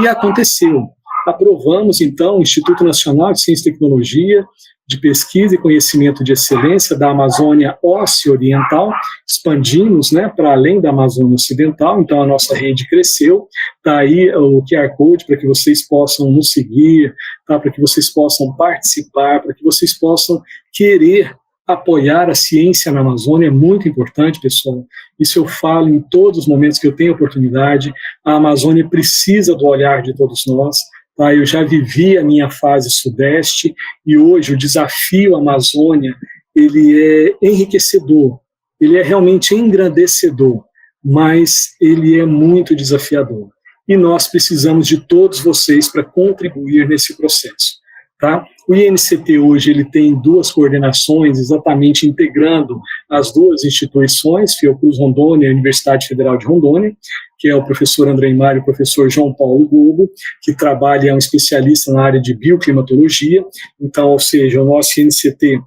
E aconteceu. Aprovamos, então, o Instituto Nacional de Ciência e Tecnologia, de pesquisa e conhecimento de excelência da Amazônia Ocio-Oriental, expandimos, né, para além da Amazônia Ocidental, então a nossa rede cresceu, está aí o QR Code para que vocês possam nos seguir, tá, para que vocês possam participar, para que vocês possam querer apoiar a ciência na Amazônia. É muito importante, pessoal. Isso eu falo em todos os momentos que eu tenho oportunidade. A Amazônia precisa do olhar de todos nós. Tá? Eu já vivi a minha fase sudeste e hoje o desafio Amazônia, ele é enriquecedor, ele é realmente engrandecedor, mas ele é muito desafiador. E nós precisamos de todos vocês para contribuir nesse processo. Tá? O INCT hoje ele tem 2 coordenações, exatamente integrando as 2 instituições, Fiocruz Rondônia e a Universidade Federal de Rondônia, que é o professor André Mário e o professor João Paulo Gobo, que trabalha, é um especialista na área de bioclimatologia. Então, ou seja, o nosso INCT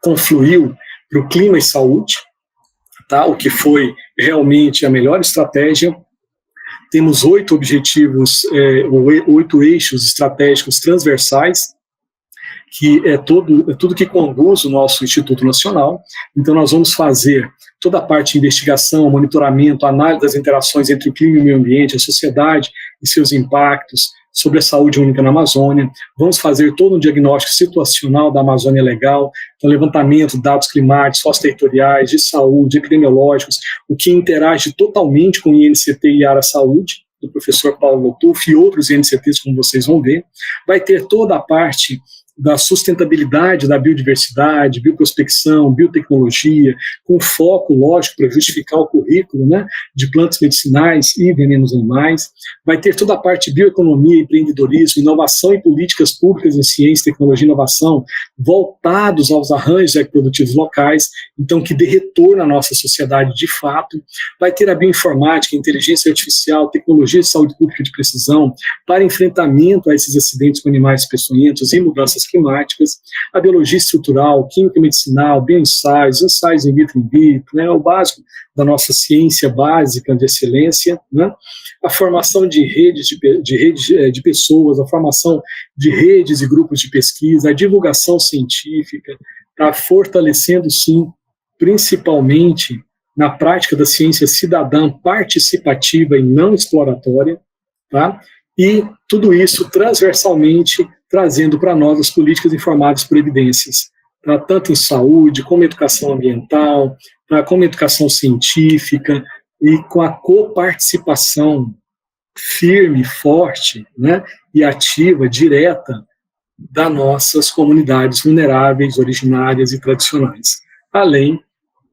confluiu para o clima e saúde, tá? O que foi realmente a melhor estratégia. Temos 8 objetivos, 8 eixos estratégicos transversais, que é tudo que conduz o nosso Instituto Nacional. Então, nós vamos fazer toda a parte de investigação, monitoramento, análise das interações entre o clima e o meio ambiente, a sociedade e seus impactos sobre a saúde única na Amazônia. Vamos fazer todo um diagnóstico situacional da Amazônia Legal, então, levantamento de dados climáticos, socioterritoriais, de saúde, epidemiológicos, o que interage totalmente com o INCT e a área saúde, do professor Paulo Lotuf e outros INCTs, como vocês vão ver. Vai ter toda a parte da sustentabilidade da biodiversidade, bioprospecção, biotecnologia, com foco, lógico, para justificar o currículo, né, de plantas medicinais e venenos animais. Vai ter toda a parte de bioeconomia, empreendedorismo, inovação e políticas públicas em ciência, tecnologia e inovação, voltados aos arranjos produtivos locais, então que dê retorno à nossa sociedade de fato. Vai ter a bioinformática, inteligência artificial, tecnologia de saúde pública de precisão, para enfrentamento a esses acidentes com animais peçonhentos e mudanças climáticas, a biologia estrutural, química medicinal, bioensaios, ensaios in vitro, né, o básico da nossa ciência básica de excelência, né, a formação de redes de pessoas, a formação de redes e grupos de pesquisa, a divulgação científica, tá, fortalecendo, sim, principalmente na prática da ciência cidadã participativa e não exploratória, tá, e tudo isso transversalmente trazendo para nós as políticas informadas por evidências, tá? Tanto em saúde, como educação ambiental, tá? Como educação científica, e com a coparticipação firme, forte, né? E ativa, direta, das nossas comunidades vulneráveis, originárias e tradicionais. Além,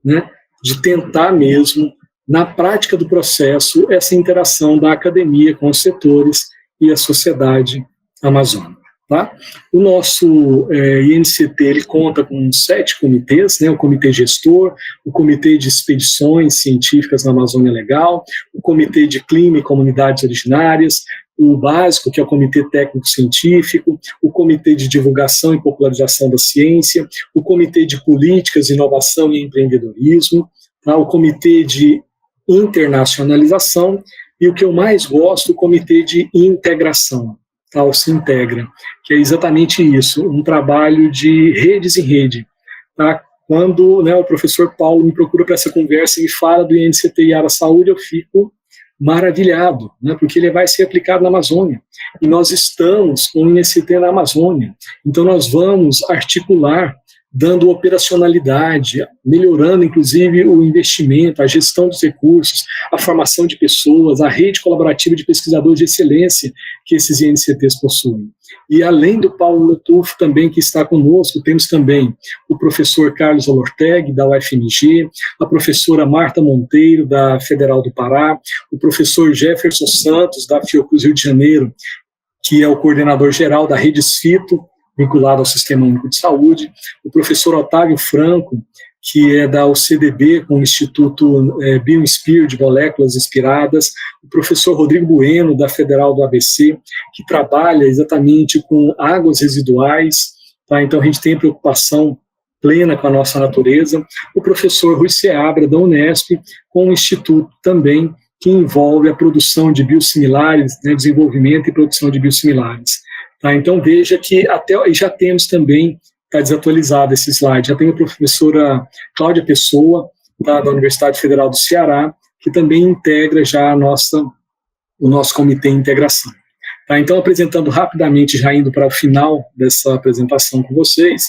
né, de tentar mesmo, na prática do processo, essa interação da academia com os setores e a sociedade amazônica. Tá? O nosso INCT ele conta com 7 comitês, né? O comitê gestor, o comitê de expedições científicas na Amazônia Legal, o comitê de clima e comunidades originárias, o básico, que é o comitê técnico-científico, o comitê de divulgação e popularização da ciência, o comitê de políticas, inovação e empreendedorismo, tá? O comitê de internacionalização e o que eu mais gosto, o comitê de integração. Tal se integra, que é exatamente isso, um trabalho de redes em rede. Tá? Quando, né, o professor Paulo me procura para essa conversa e me fala do INCT e área saúde, eu fico maravilhado, né, porque ele vai ser aplicado na Amazônia. E nós estamos com o INCT na Amazônia. Então nós vamos articular, dando operacionalidade, melhorando inclusive o investimento, a gestão dos recursos, a formação de pessoas, a rede colaborativa de pesquisadores de excelência que esses INCTs possuem. E além do Paulo Lotuf também que está conosco, temos também o professor Carlos Olorteg, da UFMG, a professora Marta Monteiro, da Federal do Pará, o professor Jefferson Santos, da Fiocruz Rio de Janeiro, que é o coordenador geral da Rede Fito, vinculado ao Sistema Único de Saúde, o professor Otávio Franco, que é da UCDB, com o Instituto BioInspire de Moléculas Inspiradas, o professor Rodrigo Bueno, da Federal do ABC, que trabalha exatamente com águas residuais, tá? Então a gente tem preocupação plena com a nossa natureza, o professor Rui Seabra, da Unesp, com um instituto também que envolve a produção de biosimilares, né, desenvolvimento e produção de biosimilares. Tá, então veja que até já temos também está desatualizado esse slide. Já tem a professora Cláudia Pessoa, da Universidade Federal do Ceará, que também integra já o nosso comitê de integração. Tá, então, apresentando rapidamente, já indo para o final dessa apresentação com vocês,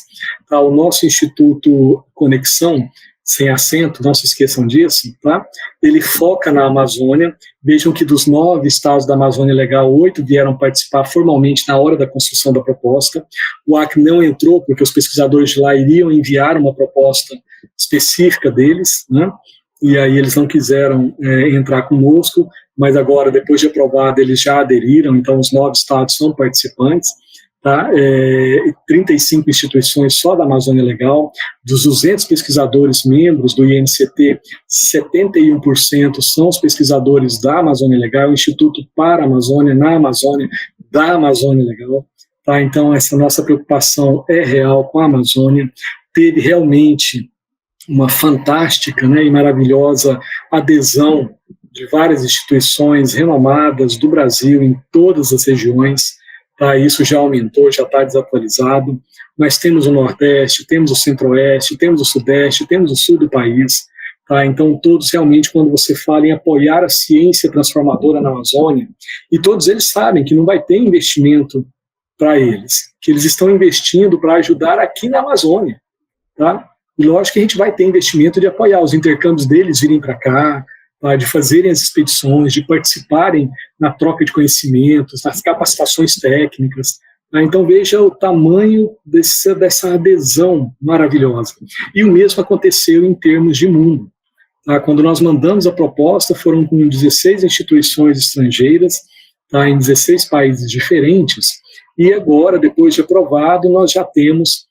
tá, o nosso Instituto Conexão, sem acento, não se esqueçam disso, tá? Ele foca na Amazônia. Vejam que dos 9 estados da Amazônia Legal, 8 vieram participar formalmente na hora da construção da proposta. O Acre não entrou, porque os pesquisadores de lá iriam enviar uma proposta específica deles, né? E aí eles não quiseram entrar conosco, mas agora, depois de aprovado, eles já aderiram, então os 9 estados são participantes. Tá? 35 instituições só da Amazônia Legal. Dos 200 pesquisadores membros do INCT, 71% são os pesquisadores da Amazônia Legal, o Instituto para a Amazônia, na Amazônia, da Amazônia Legal. Tá? Então, essa nossa preocupação é real com a Amazônia. Teve realmente uma fantástica, né, e maravilhosa adesão de várias instituições renomadas do Brasil, em todas as regiões. Tá, isso já aumentou, já está desatualizado. Nós temos o Nordeste, temos o Centro-Oeste, temos o Sudeste, temos o Sul do país. Tá? Então, todos realmente, quando você fala em apoiar a ciência transformadora na Amazônia, e todos eles sabem que não vai ter investimento para eles, que eles estão investindo para ajudar aqui na Amazônia. Tá? E lógico que a gente vai ter investimento de apoiar os intercâmbios deles virem para cá, de fazerem as expedições, de participarem na troca de conhecimentos, nas capacitações técnicas. Então veja o tamanho dessa adesão maravilhosa. E o mesmo aconteceu em termos de mundo. Quando nós mandamos a proposta, foram com 16 instituições estrangeiras, em 16 países diferentes, e agora, depois de aprovado, nós já temos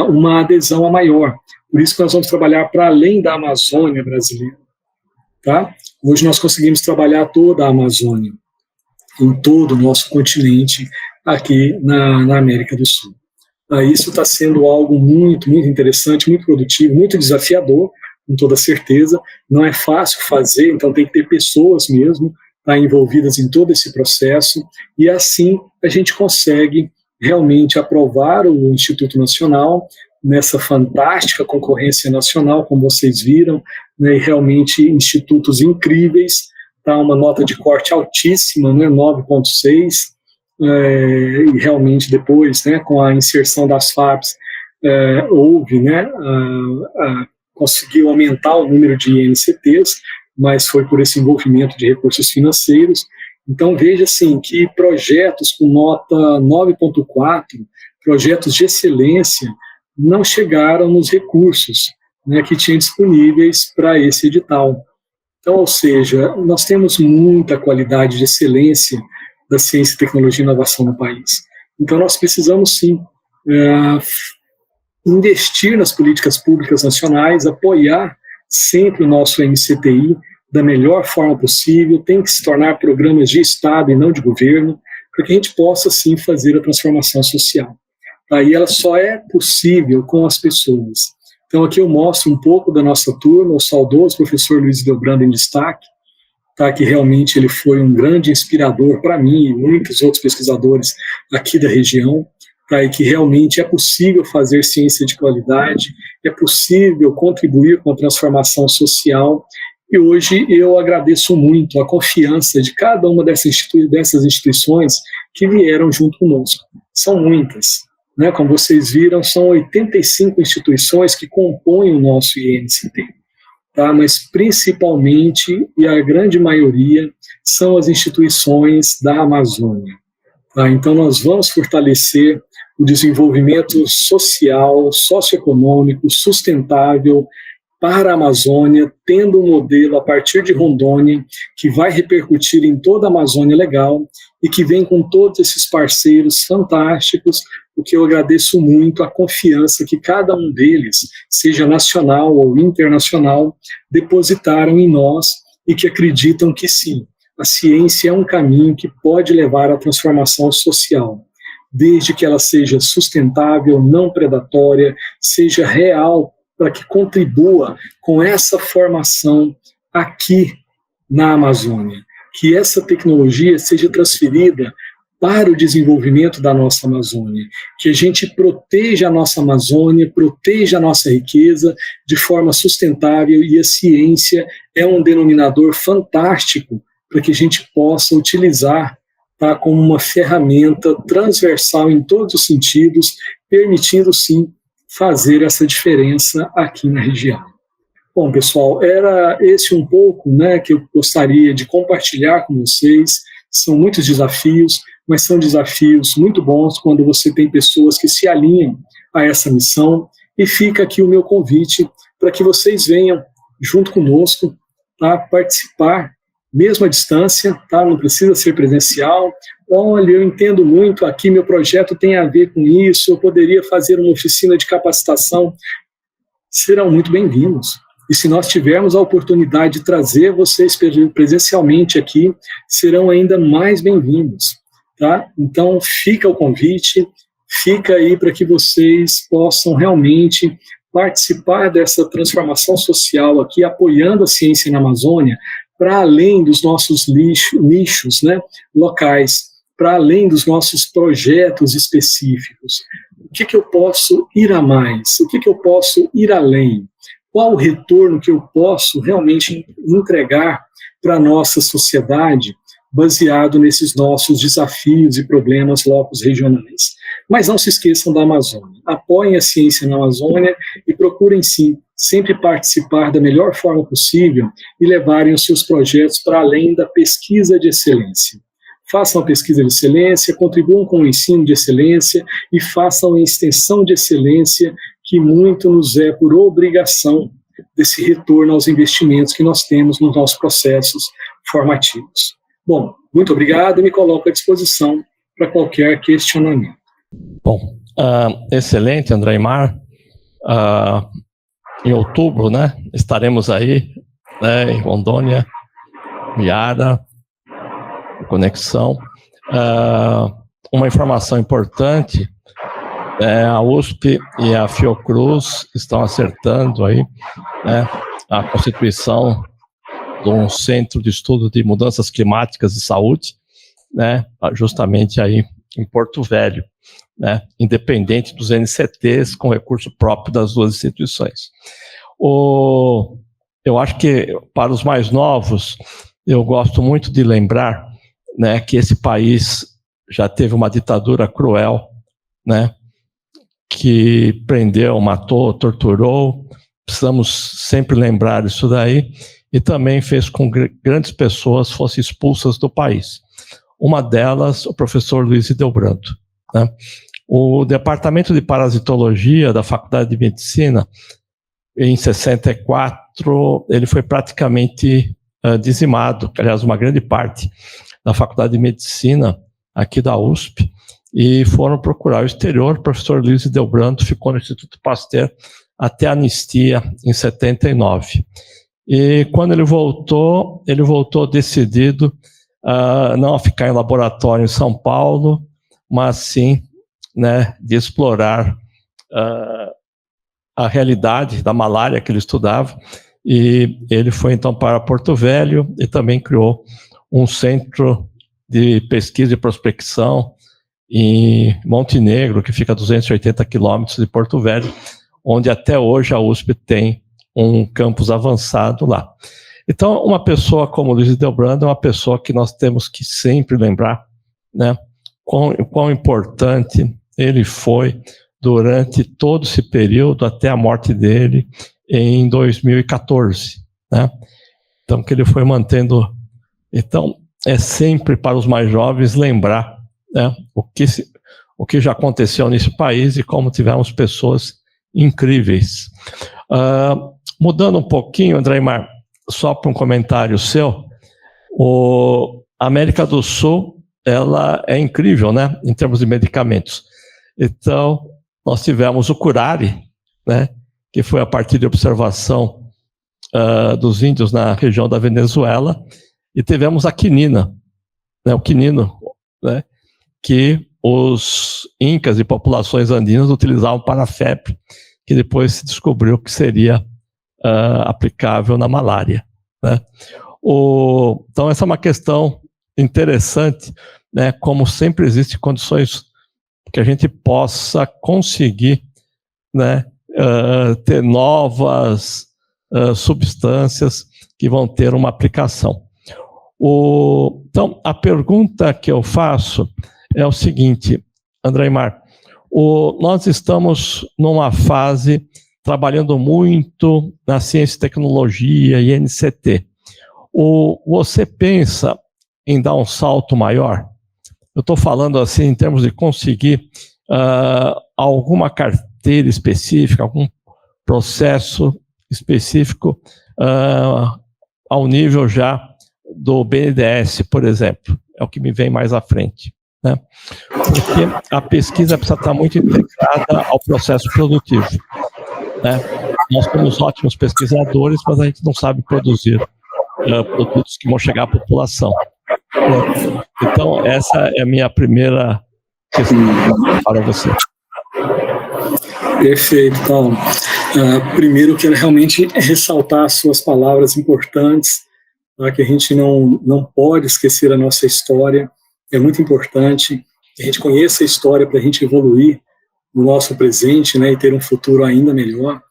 uma adesão a maior. Por isso que nós vamos trabalhar para além da Amazônia brasileira. Tá? Hoje nós conseguimos trabalhar toda a Amazônia, em todo o nosso continente, aqui na América do Sul. Isso está sendo algo muito, muito interessante, muito produtivo, muito desafiador, com toda certeza. Não é fácil fazer, então tem que ter pessoas mesmo envolvidas em todo esse processo, e assim a gente consegue realmente aprovar o Instituto Nacional nessa fantástica concorrência nacional, como vocês viram, né, e realmente institutos incríveis, tá, uma nota de corte altíssima, né, 9,6, e realmente depois, né, com a inserção das FAPs, houve, né, conseguiu aumentar o número de INCTs, mas foi por esse envolvimento de recursos financeiros. Então veja assim, que projetos com nota 9,4, projetos de excelência, não chegaram nos recursos, né, que tinham disponíveis para esse edital. Então, ou seja, nós temos muita qualidade de excelência da ciência, tecnologia e inovação no país. Então, nós precisamos, sim, investir nas políticas públicas nacionais, apoiar sempre o nosso MCTI da melhor forma possível, tem que se tornar programas de Estado e não de governo, para que a gente possa, sim, fazer a transformação social. E ela só é possível com as pessoas. Então aqui eu mostro um pouco da nossa turma, o saudoso professor Luiz Delbrando em destaque, que realmente ele foi um grande inspirador para mim e muitos outros pesquisadores aqui da região, e que realmente é possível fazer ciência de qualidade, é possível contribuir com a transformação social, e hoje eu agradeço muito a confiança de cada uma dessas instituições que vieram junto conosco. São muitas. Né, como vocês viram, são 85 instituições que compõem o nosso INCT, tá? Mas principalmente, e a grande maioria, são as instituições da Amazônia. Tá? Então nós vamos fortalecer o desenvolvimento social, socioeconômico, sustentável para a Amazônia, tendo um modelo a partir de Rondônia, que vai repercutir em toda a Amazônia Legal, e que vem com todos esses parceiros fantásticos, o que eu agradeço muito a confiança que cada um deles, seja nacional ou internacional, depositaram em nós e que acreditam que sim, a ciência é um caminho que pode levar à transformação social, desde que ela seja sustentável, não predatória, seja real, para que contribua com essa formação aqui na Amazônia, que essa tecnologia seja transferida para o desenvolvimento da nossa Amazônia, que a gente proteja a nossa Amazônia, proteja a nossa riqueza de forma sustentável, e a ciência é um denominador fantástico para que a gente possa utilizar, tá, como uma ferramenta transversal em todos os sentidos, permitindo sim fazer essa diferença aqui na região. Bom, pessoal, era esse um pouco, né, que eu gostaria de compartilhar com vocês. São muitos desafios, mas são desafios muito bons quando você tem pessoas que se alinham a essa missão, e fica aqui o meu convite para que vocês venham junto conosco, tá, participar, mesmo à distância, tá, não precisa ser presencial. Olha, eu entendo muito aqui, meu projeto tem a ver com isso, eu poderia fazer uma oficina de capacitação. Serão muito bem-vindos. E se nós tivermos a oportunidade de trazer vocês presencialmente aqui, serão ainda mais bem-vindos, tá? Então, fica o convite, fica aí para que vocês possam realmente participar dessa transformação social aqui, apoiando a ciência na Amazônia, para além dos nossos nichos, né, locais, para além dos nossos projetos específicos. O que eu posso ir a mais? O que eu posso ir além? Qual o retorno que eu posso realmente entregar para a nossa sociedade, baseado nesses nossos desafios e problemas locos regionais? Mas não se esqueçam da Amazônia. Apoiem a ciência na Amazônia e procurem, sim, sempre participar da melhor forma possível e levarem os seus projetos para além da pesquisa de excelência. Façam a pesquisa de excelência, contribuam com o ensino de excelência e façam a extensão de excelência, que muito nos é por obrigação desse retorno aos investimentos que nós temos nos nossos processos formativos. Bom, muito obrigado e me coloco à disposição para qualquer questionamento. Bom, excelente, Andreimar. Em outubro, né, estaremos aí, né, em Rondônia, Iara, Conexão. Uma informação importante: a USP e a Fiocruz estão acertando aí, né, a constituição de um centro de estudo de mudanças climáticas e saúde, né, justamente aí em Porto Velho, né, independente dos NCTs, com recurso próprio das duas instituições. Eu acho que, para os mais novos, eu gosto muito de lembrar, né, que esse país já teve uma ditadura cruel, né, que prendeu, matou, torturou. Precisamos sempre lembrar isso daí, e também fez com que grandes pessoas fossem expulsas do país. Uma delas, o professor Luiz Hildebrando, né? O Departamento de Parasitologia da Faculdade de Medicina, em 64, ele foi praticamente dizimado. Aliás, uma grande parte da Faculdade de Medicina aqui da USP, e foram procurar o exterior. O professor Luiz Hildebrando ficou no Instituto Pasteur até a anistia em 79. E quando ele voltou decidido não a ficar em laboratório em São Paulo, mas sim, né, de explorar a realidade da malária que ele estudava. E ele foi então para Porto Velho e também criou um centro de pesquisa e prospecção em Montenegro, que fica a 280 quilômetros de Porto Velho, onde até hoje a USP tem um campus avançado lá. Então, uma pessoa como Luiz Hildebrando é uma pessoa que nós temos que sempre lembrar, né, quão importante ele foi durante todo esse período até a morte dele em 2014, né? Então, que ele foi mantendo. Então, é sempre para os mais jovens lembrar, né, o que já aconteceu nesse país e como tivemos pessoas incríveis. Mudando um pouquinho, Andreimar, só para um comentário seu, a América do Sul, ela é incrível, né, em termos de medicamentos. Então, nós tivemos o curare, né, que foi a partir de observação dos índios na região da Venezuela, e tivemos a quinina, né, o quinino, né, que os incas e populações andinas utilizavam para a febre, que depois se descobriu que seria aplicável na malária, né? Então, essa é uma questão interessante, né, como sempre existem condições que a gente possa conseguir, né, ter novas substâncias que vão ter uma aplicação. Então, a pergunta que eu faço é o seguinte, Andreimar, nós estamos numa fase trabalhando muito na ciência e tecnologia e NCT. Você pensa em dar um salto maior? Eu estou falando assim em termos de conseguir alguma carteira específica, algum processo específico ao nível já do BNDES, por exemplo. É o que me vem mais à frente, né? Porque a pesquisa precisa estar muito integrada ao processo produtivo, né? Nós somos ótimos pesquisadores, mas a gente não sabe produzir produtos que vão chegar à população. Então, essa é a minha primeira questão para você. Perfeito, Paulo. Primeiro, eu quero realmente ressaltar as suas palavras importantes, tá? Que a gente não pode esquecer a nossa história. É muito importante que a gente conheça a história para a gente evoluir no nosso presente, né, e ter um futuro ainda melhor.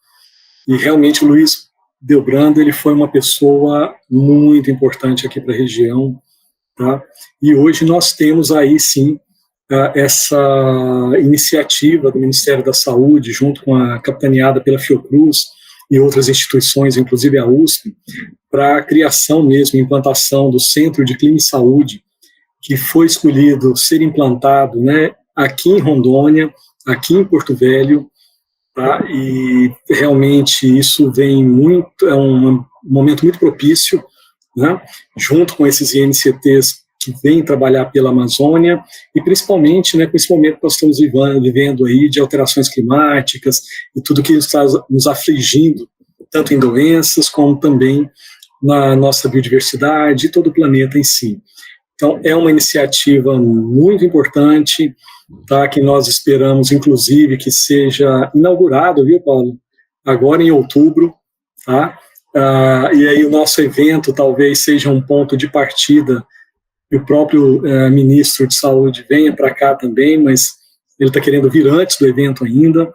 E realmente o Luiz Delbrando, ele foi uma pessoa muito importante aqui para a região, tá? E hoje nós temos aí sim essa iniciativa do Ministério da Saúde, junto com a capitaneada pela Fiocruz e outras instituições, inclusive a USP, para a criação mesmo, implantação do Centro de Clínica e Saúde, que foi escolhido ser implantado, né, aqui em Rondônia, aqui em Porto Velho, tá? E realmente isso é um momento muito propício, né, junto com esses INCTs que vêm trabalhar pela Amazônia, e principalmente, né, com esse momento que nós estamos vivendo aí de alterações climáticas e tudo que está nos afligindo, tanto em doenças como também na nossa biodiversidade e todo o planeta em si. Então, é uma iniciativa muito importante, tá, que nós esperamos, inclusive, que seja inaugurado, viu, Paulo? Agora em outubro, tá? E aí o nosso evento talvez seja um ponto de partida, e o próprio ministro de Saúde venha para cá também, mas ele está querendo vir antes do evento ainda,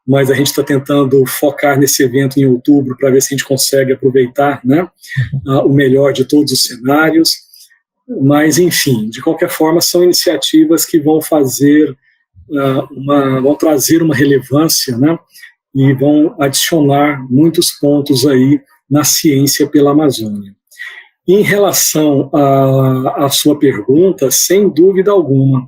mas a gente está tentando focar nesse evento em outubro para ver se a gente consegue aproveitar, né, o melhor de todos os cenários. Mas, enfim, de qualquer forma, são iniciativas que vão fazer, vão trazer uma relevância, né, e vão adicionar muitos pontos aí na ciência pela Amazônia. Em relação à sua pergunta, sem dúvida alguma,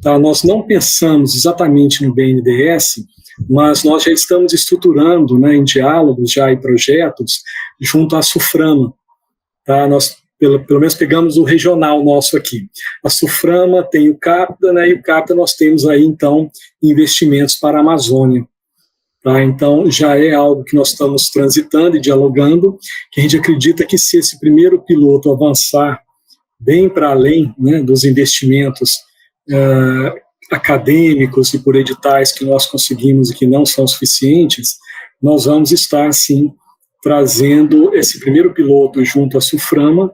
tá, nós não pensamos exatamente no BNDES, mas nós já estamos estruturando, né, em diálogos já e projetos junto à SUFRAMA. Tá? Nós, pelo menos, pegamos o regional nosso aqui. A SUFRAMA tem o CAPTA, né, e o CAPTA nós temos aí, então, investimentos para a Amazônia. Tá? Então, já é algo que nós estamos transitando e dialogando, que a gente acredita que se esse primeiro piloto avançar bem para além, né, dos investimentos acadêmicos e por editais que nós conseguimos e que não são suficientes, nós vamos estar, sim, trazendo esse primeiro piloto junto à SUFRAMA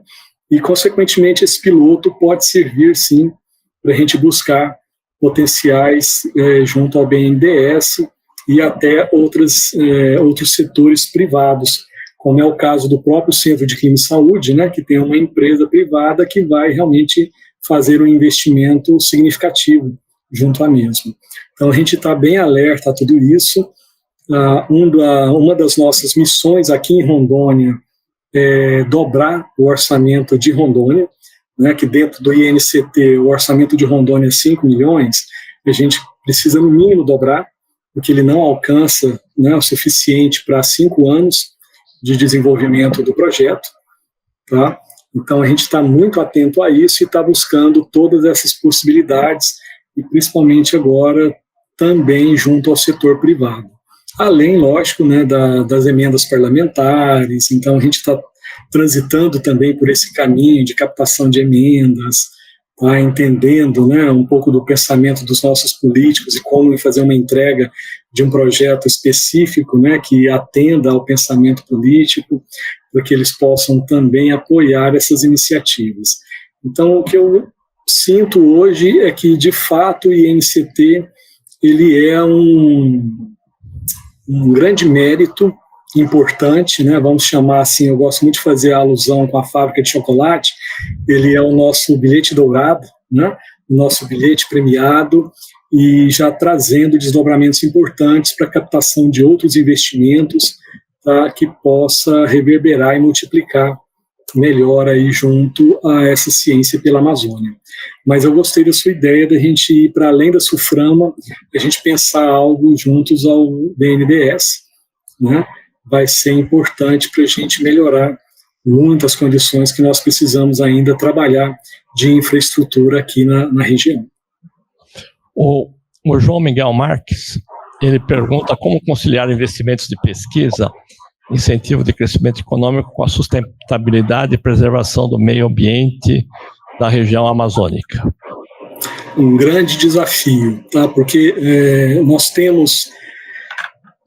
e, consequentemente, esse piloto pode servir, sim, para a gente buscar potenciais junto ao BNDES e até outros setores privados, como é o caso do próprio Centro de Clínica e Saúde, né, que tem uma empresa privada que vai realmente fazer um investimento significativo junto à mesma. Então, a gente está bem alerta a tudo isso. Uma das nossas missões aqui em Rondônia é dobrar o orçamento de Rondônia, né, que dentro do INCT o orçamento de Rondônia é 5 milhões, a gente precisa no mínimo dobrar, porque ele não alcança, né, o suficiente para 5 anos de desenvolvimento do projeto. Tá? Então, a gente está muito atento a isso e está buscando todas essas possibilidades, e principalmente agora também junto ao setor privado. Além, lógico, né, das emendas parlamentares, então a gente está transitando também por esse caminho de captação de emendas, tá, entendendo, né, um pouco do pensamento dos nossos políticos e como fazer uma entrega de um projeto específico, né, que atenda ao pensamento político, para que eles possam também apoiar essas iniciativas. Então, o que eu sinto hoje é que, de fato, o INCT ele é um grande mérito importante, né? Vamos chamar assim, eu gosto muito de fazer a alusão com a fábrica de chocolate, ele é o nosso bilhete dourado, né? O nosso bilhete premiado, e já trazendo desdobramentos importantes para a captação de outros investimentos, tá? Que possa reverberar e multiplicar melhor aí junto a essa ciência pela Amazônia. Mas eu gostei da sua ideia da gente ir para além da SUFRAMA, a gente pensar algo juntos ao BNDES, né? Vai ser importante para a gente melhorar muitas condições que nós precisamos ainda trabalhar de infraestrutura aqui na região. O João Miguel Marques, ele pergunta como conciliar investimentos de pesquisa, incentivo de crescimento econômico com a sustentabilidade e preservação do meio ambiente da região amazônica. Um grande desafio, tá? Porque nós temos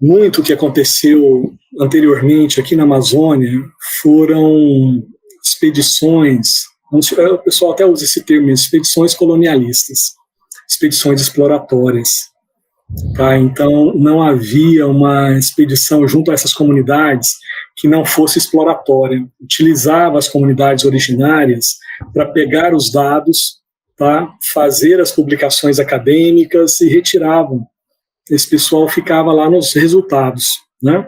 muito que aconteceu anteriormente aqui na Amazônia, foram expedições, o pessoal até usa esse termo, expedições colonialistas, expedições exploratórias. Tá? Então, não havia uma expedição junto a essas comunidades que não fosse exploratória. Utilizava as comunidades originárias para pegar os dados, tá? Fazer as publicações acadêmicas e retiravam. Esse pessoal ficava lá nos resultados, né?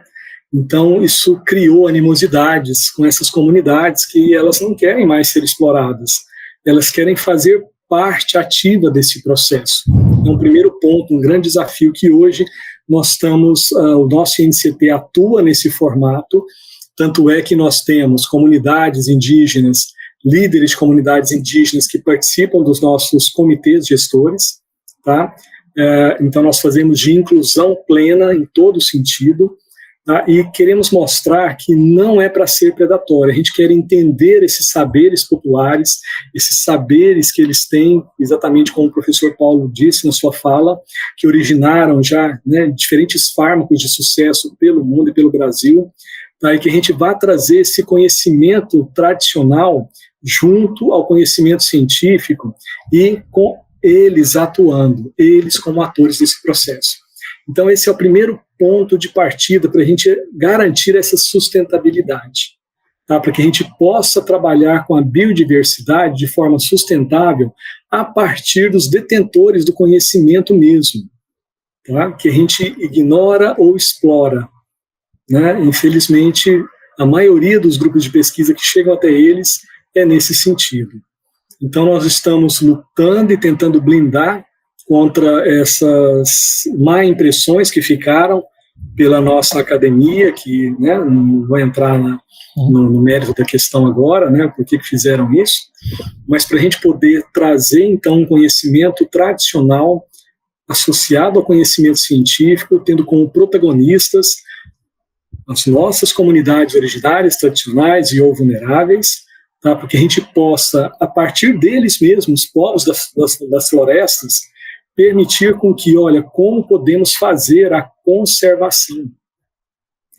Então, isso criou animosidades com essas comunidades que elas não querem mais ser exploradas. Elas querem fazer parte ativa desse processo. Então, primeiro ponto, um grande desafio que hoje nós estamos, o nosso INCT atua nesse formato, tanto é que nós temos comunidades indígenas, líderes de comunidades indígenas que participam dos nossos comitês gestores, tá? Então, nós fazemos de inclusão plena em todo sentido, tá? E queremos mostrar que não é para ser predatório, a gente quer entender esses saberes populares, esses saberes que eles têm, exatamente como o professor Paulo disse na sua fala, que originaram já, né, diferentes fármacos de sucesso pelo mundo e pelo Brasil, tá? E que a gente vai trazer esse conhecimento tradicional junto ao conhecimento científico e com eles atuando, eles como atores desse processo. Então, esse é o primeiro ponto de partida para a gente garantir essa sustentabilidade, tá? Para que a gente possa trabalhar com a biodiversidade de forma sustentável a partir dos detentores do conhecimento mesmo, tá? Que a gente ignora ou explora, né? Infelizmente, a maioria dos grupos de pesquisa que chegam até eles é nesse sentido. Então, nós estamos lutando e tentando blindar contra essas má impressões que ficaram pela nossa academia, que, né, não vou entrar no mérito da questão agora, né, por que fizeram isso, mas para a gente poder trazer, então, um conhecimento tradicional associado ao conhecimento científico, tendo como protagonistas as nossas comunidades originárias, tradicionais e ou vulneráveis, tá? Porque a gente possa, a partir deles mesmos, povos das florestas, permitir com que, olha, como podemos fazer a conservação.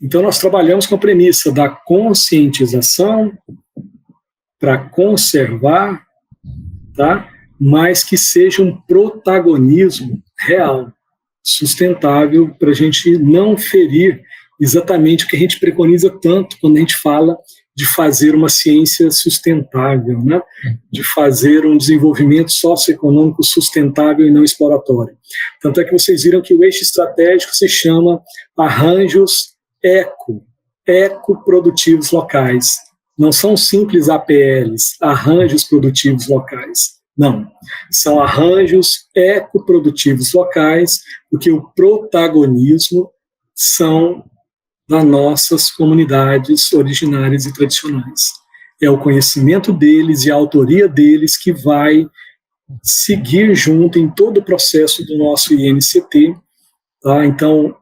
Então, nós trabalhamos com a premissa da conscientização para conservar, tá? Mas que seja um protagonismo real, sustentável, para a gente não ferir exatamente o que a gente preconiza tanto quando a gente fala de fazer uma ciência sustentável, né? De fazer um desenvolvimento socioeconômico sustentável e não exploratório. Tanto é que vocês viram que o eixo estratégico se chama arranjos ecoprodutivos locais. Não são simples APLs, arranjos produtivos locais. Não, são arranjos ecoprodutivos locais, porque o protagonismo são das nossas comunidades originárias e tradicionais. É o conhecimento deles e a autoria deles que vai seguir junto em todo o processo do nosso INCT. Tá? Então,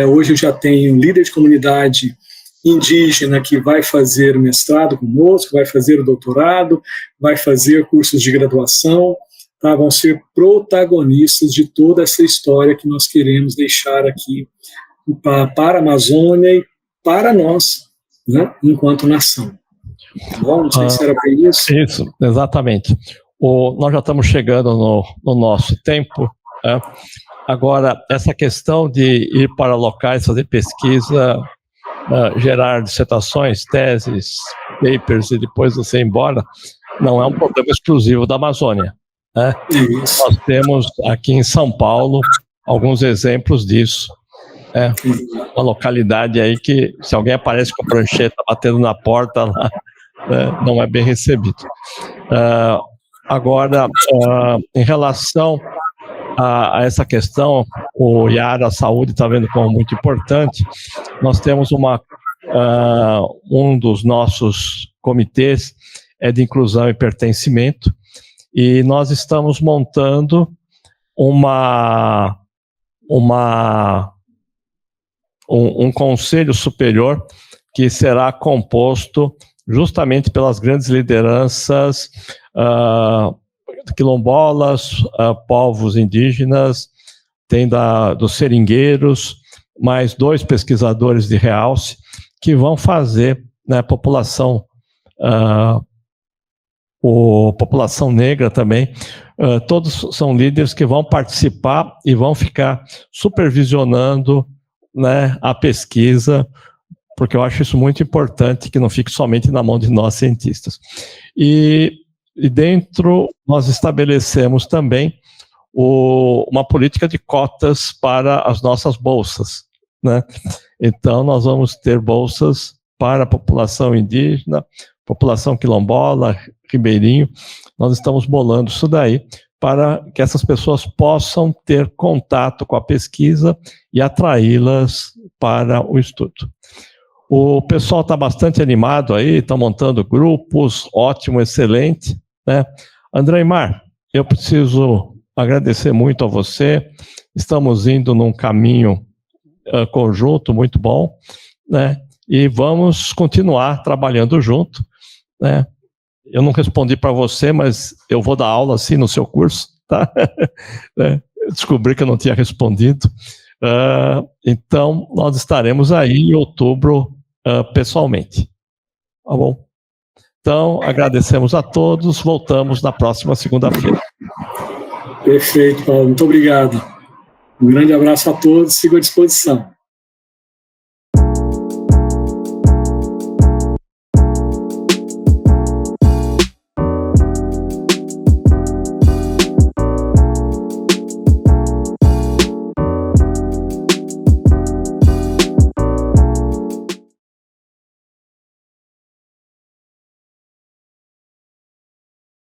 hoje eu já tenho um líder de comunidade indígena que vai fazer o mestrado conosco, vai fazer o doutorado, vai fazer cursos de graduação, tá? Vão ser protagonistas de toda essa história que nós queremos deixar aqui para a Amazônia e para nós, né, enquanto nação. Bom, não sei se era para isso. Isso, exatamente. Nós já estamos chegando no nosso tempo. Agora, essa questão de ir para locais, fazer pesquisa, gerar dissertações, teses, papers e depois você ir embora, não é um problema exclusivo da Amazônia. Isso. Nós temos aqui em São Paulo alguns exemplos disso. Uma localidade aí que, se alguém aparece com a prancheta batendo na porta lá, não é bem recebido. Agora, em relação a essa questão, o Yara Saúde está vendo como muito importante. Nós temos um dos nossos comitês é de inclusão e pertencimento, e nós estamos montando um conselho superior que será composto justamente pelas grandes lideranças quilombolas, povos indígenas, tem dos seringueiros, mais 2 pesquisadores de realce que vão fazer, né, população negra também, todos são líderes que vão participar e vão ficar supervisionando, né, a pesquisa, porque eu acho isso muito importante, que não fique somente na mão de nós cientistas. E dentro nós estabelecemos também uma política de cotas para as nossas bolsas, né? Então nós vamos ter bolsas para a população indígena, população quilombola, ribeirinho. Nós estamos bolando isso daí para que essas pessoas possam ter contato com a pesquisa e atraí-las para o estudo. O pessoal está bastante animado aí, estão montando grupos, ótimo, excelente, né? André Aimar, eu preciso agradecer muito a você, estamos indo num caminho conjunto muito bom, né? E vamos continuar trabalhando junto, né? Eu não respondi para você, mas eu vou dar aula assim no seu curso, tá? Descobri que eu não tinha respondido. Então, nós estaremos aí em outubro pessoalmente. Tá bom? Então, agradecemos a todos, voltamos na próxima segunda-feira. Perfeito, Paulo, muito obrigado. Um grande abraço a todos, sigo à disposição.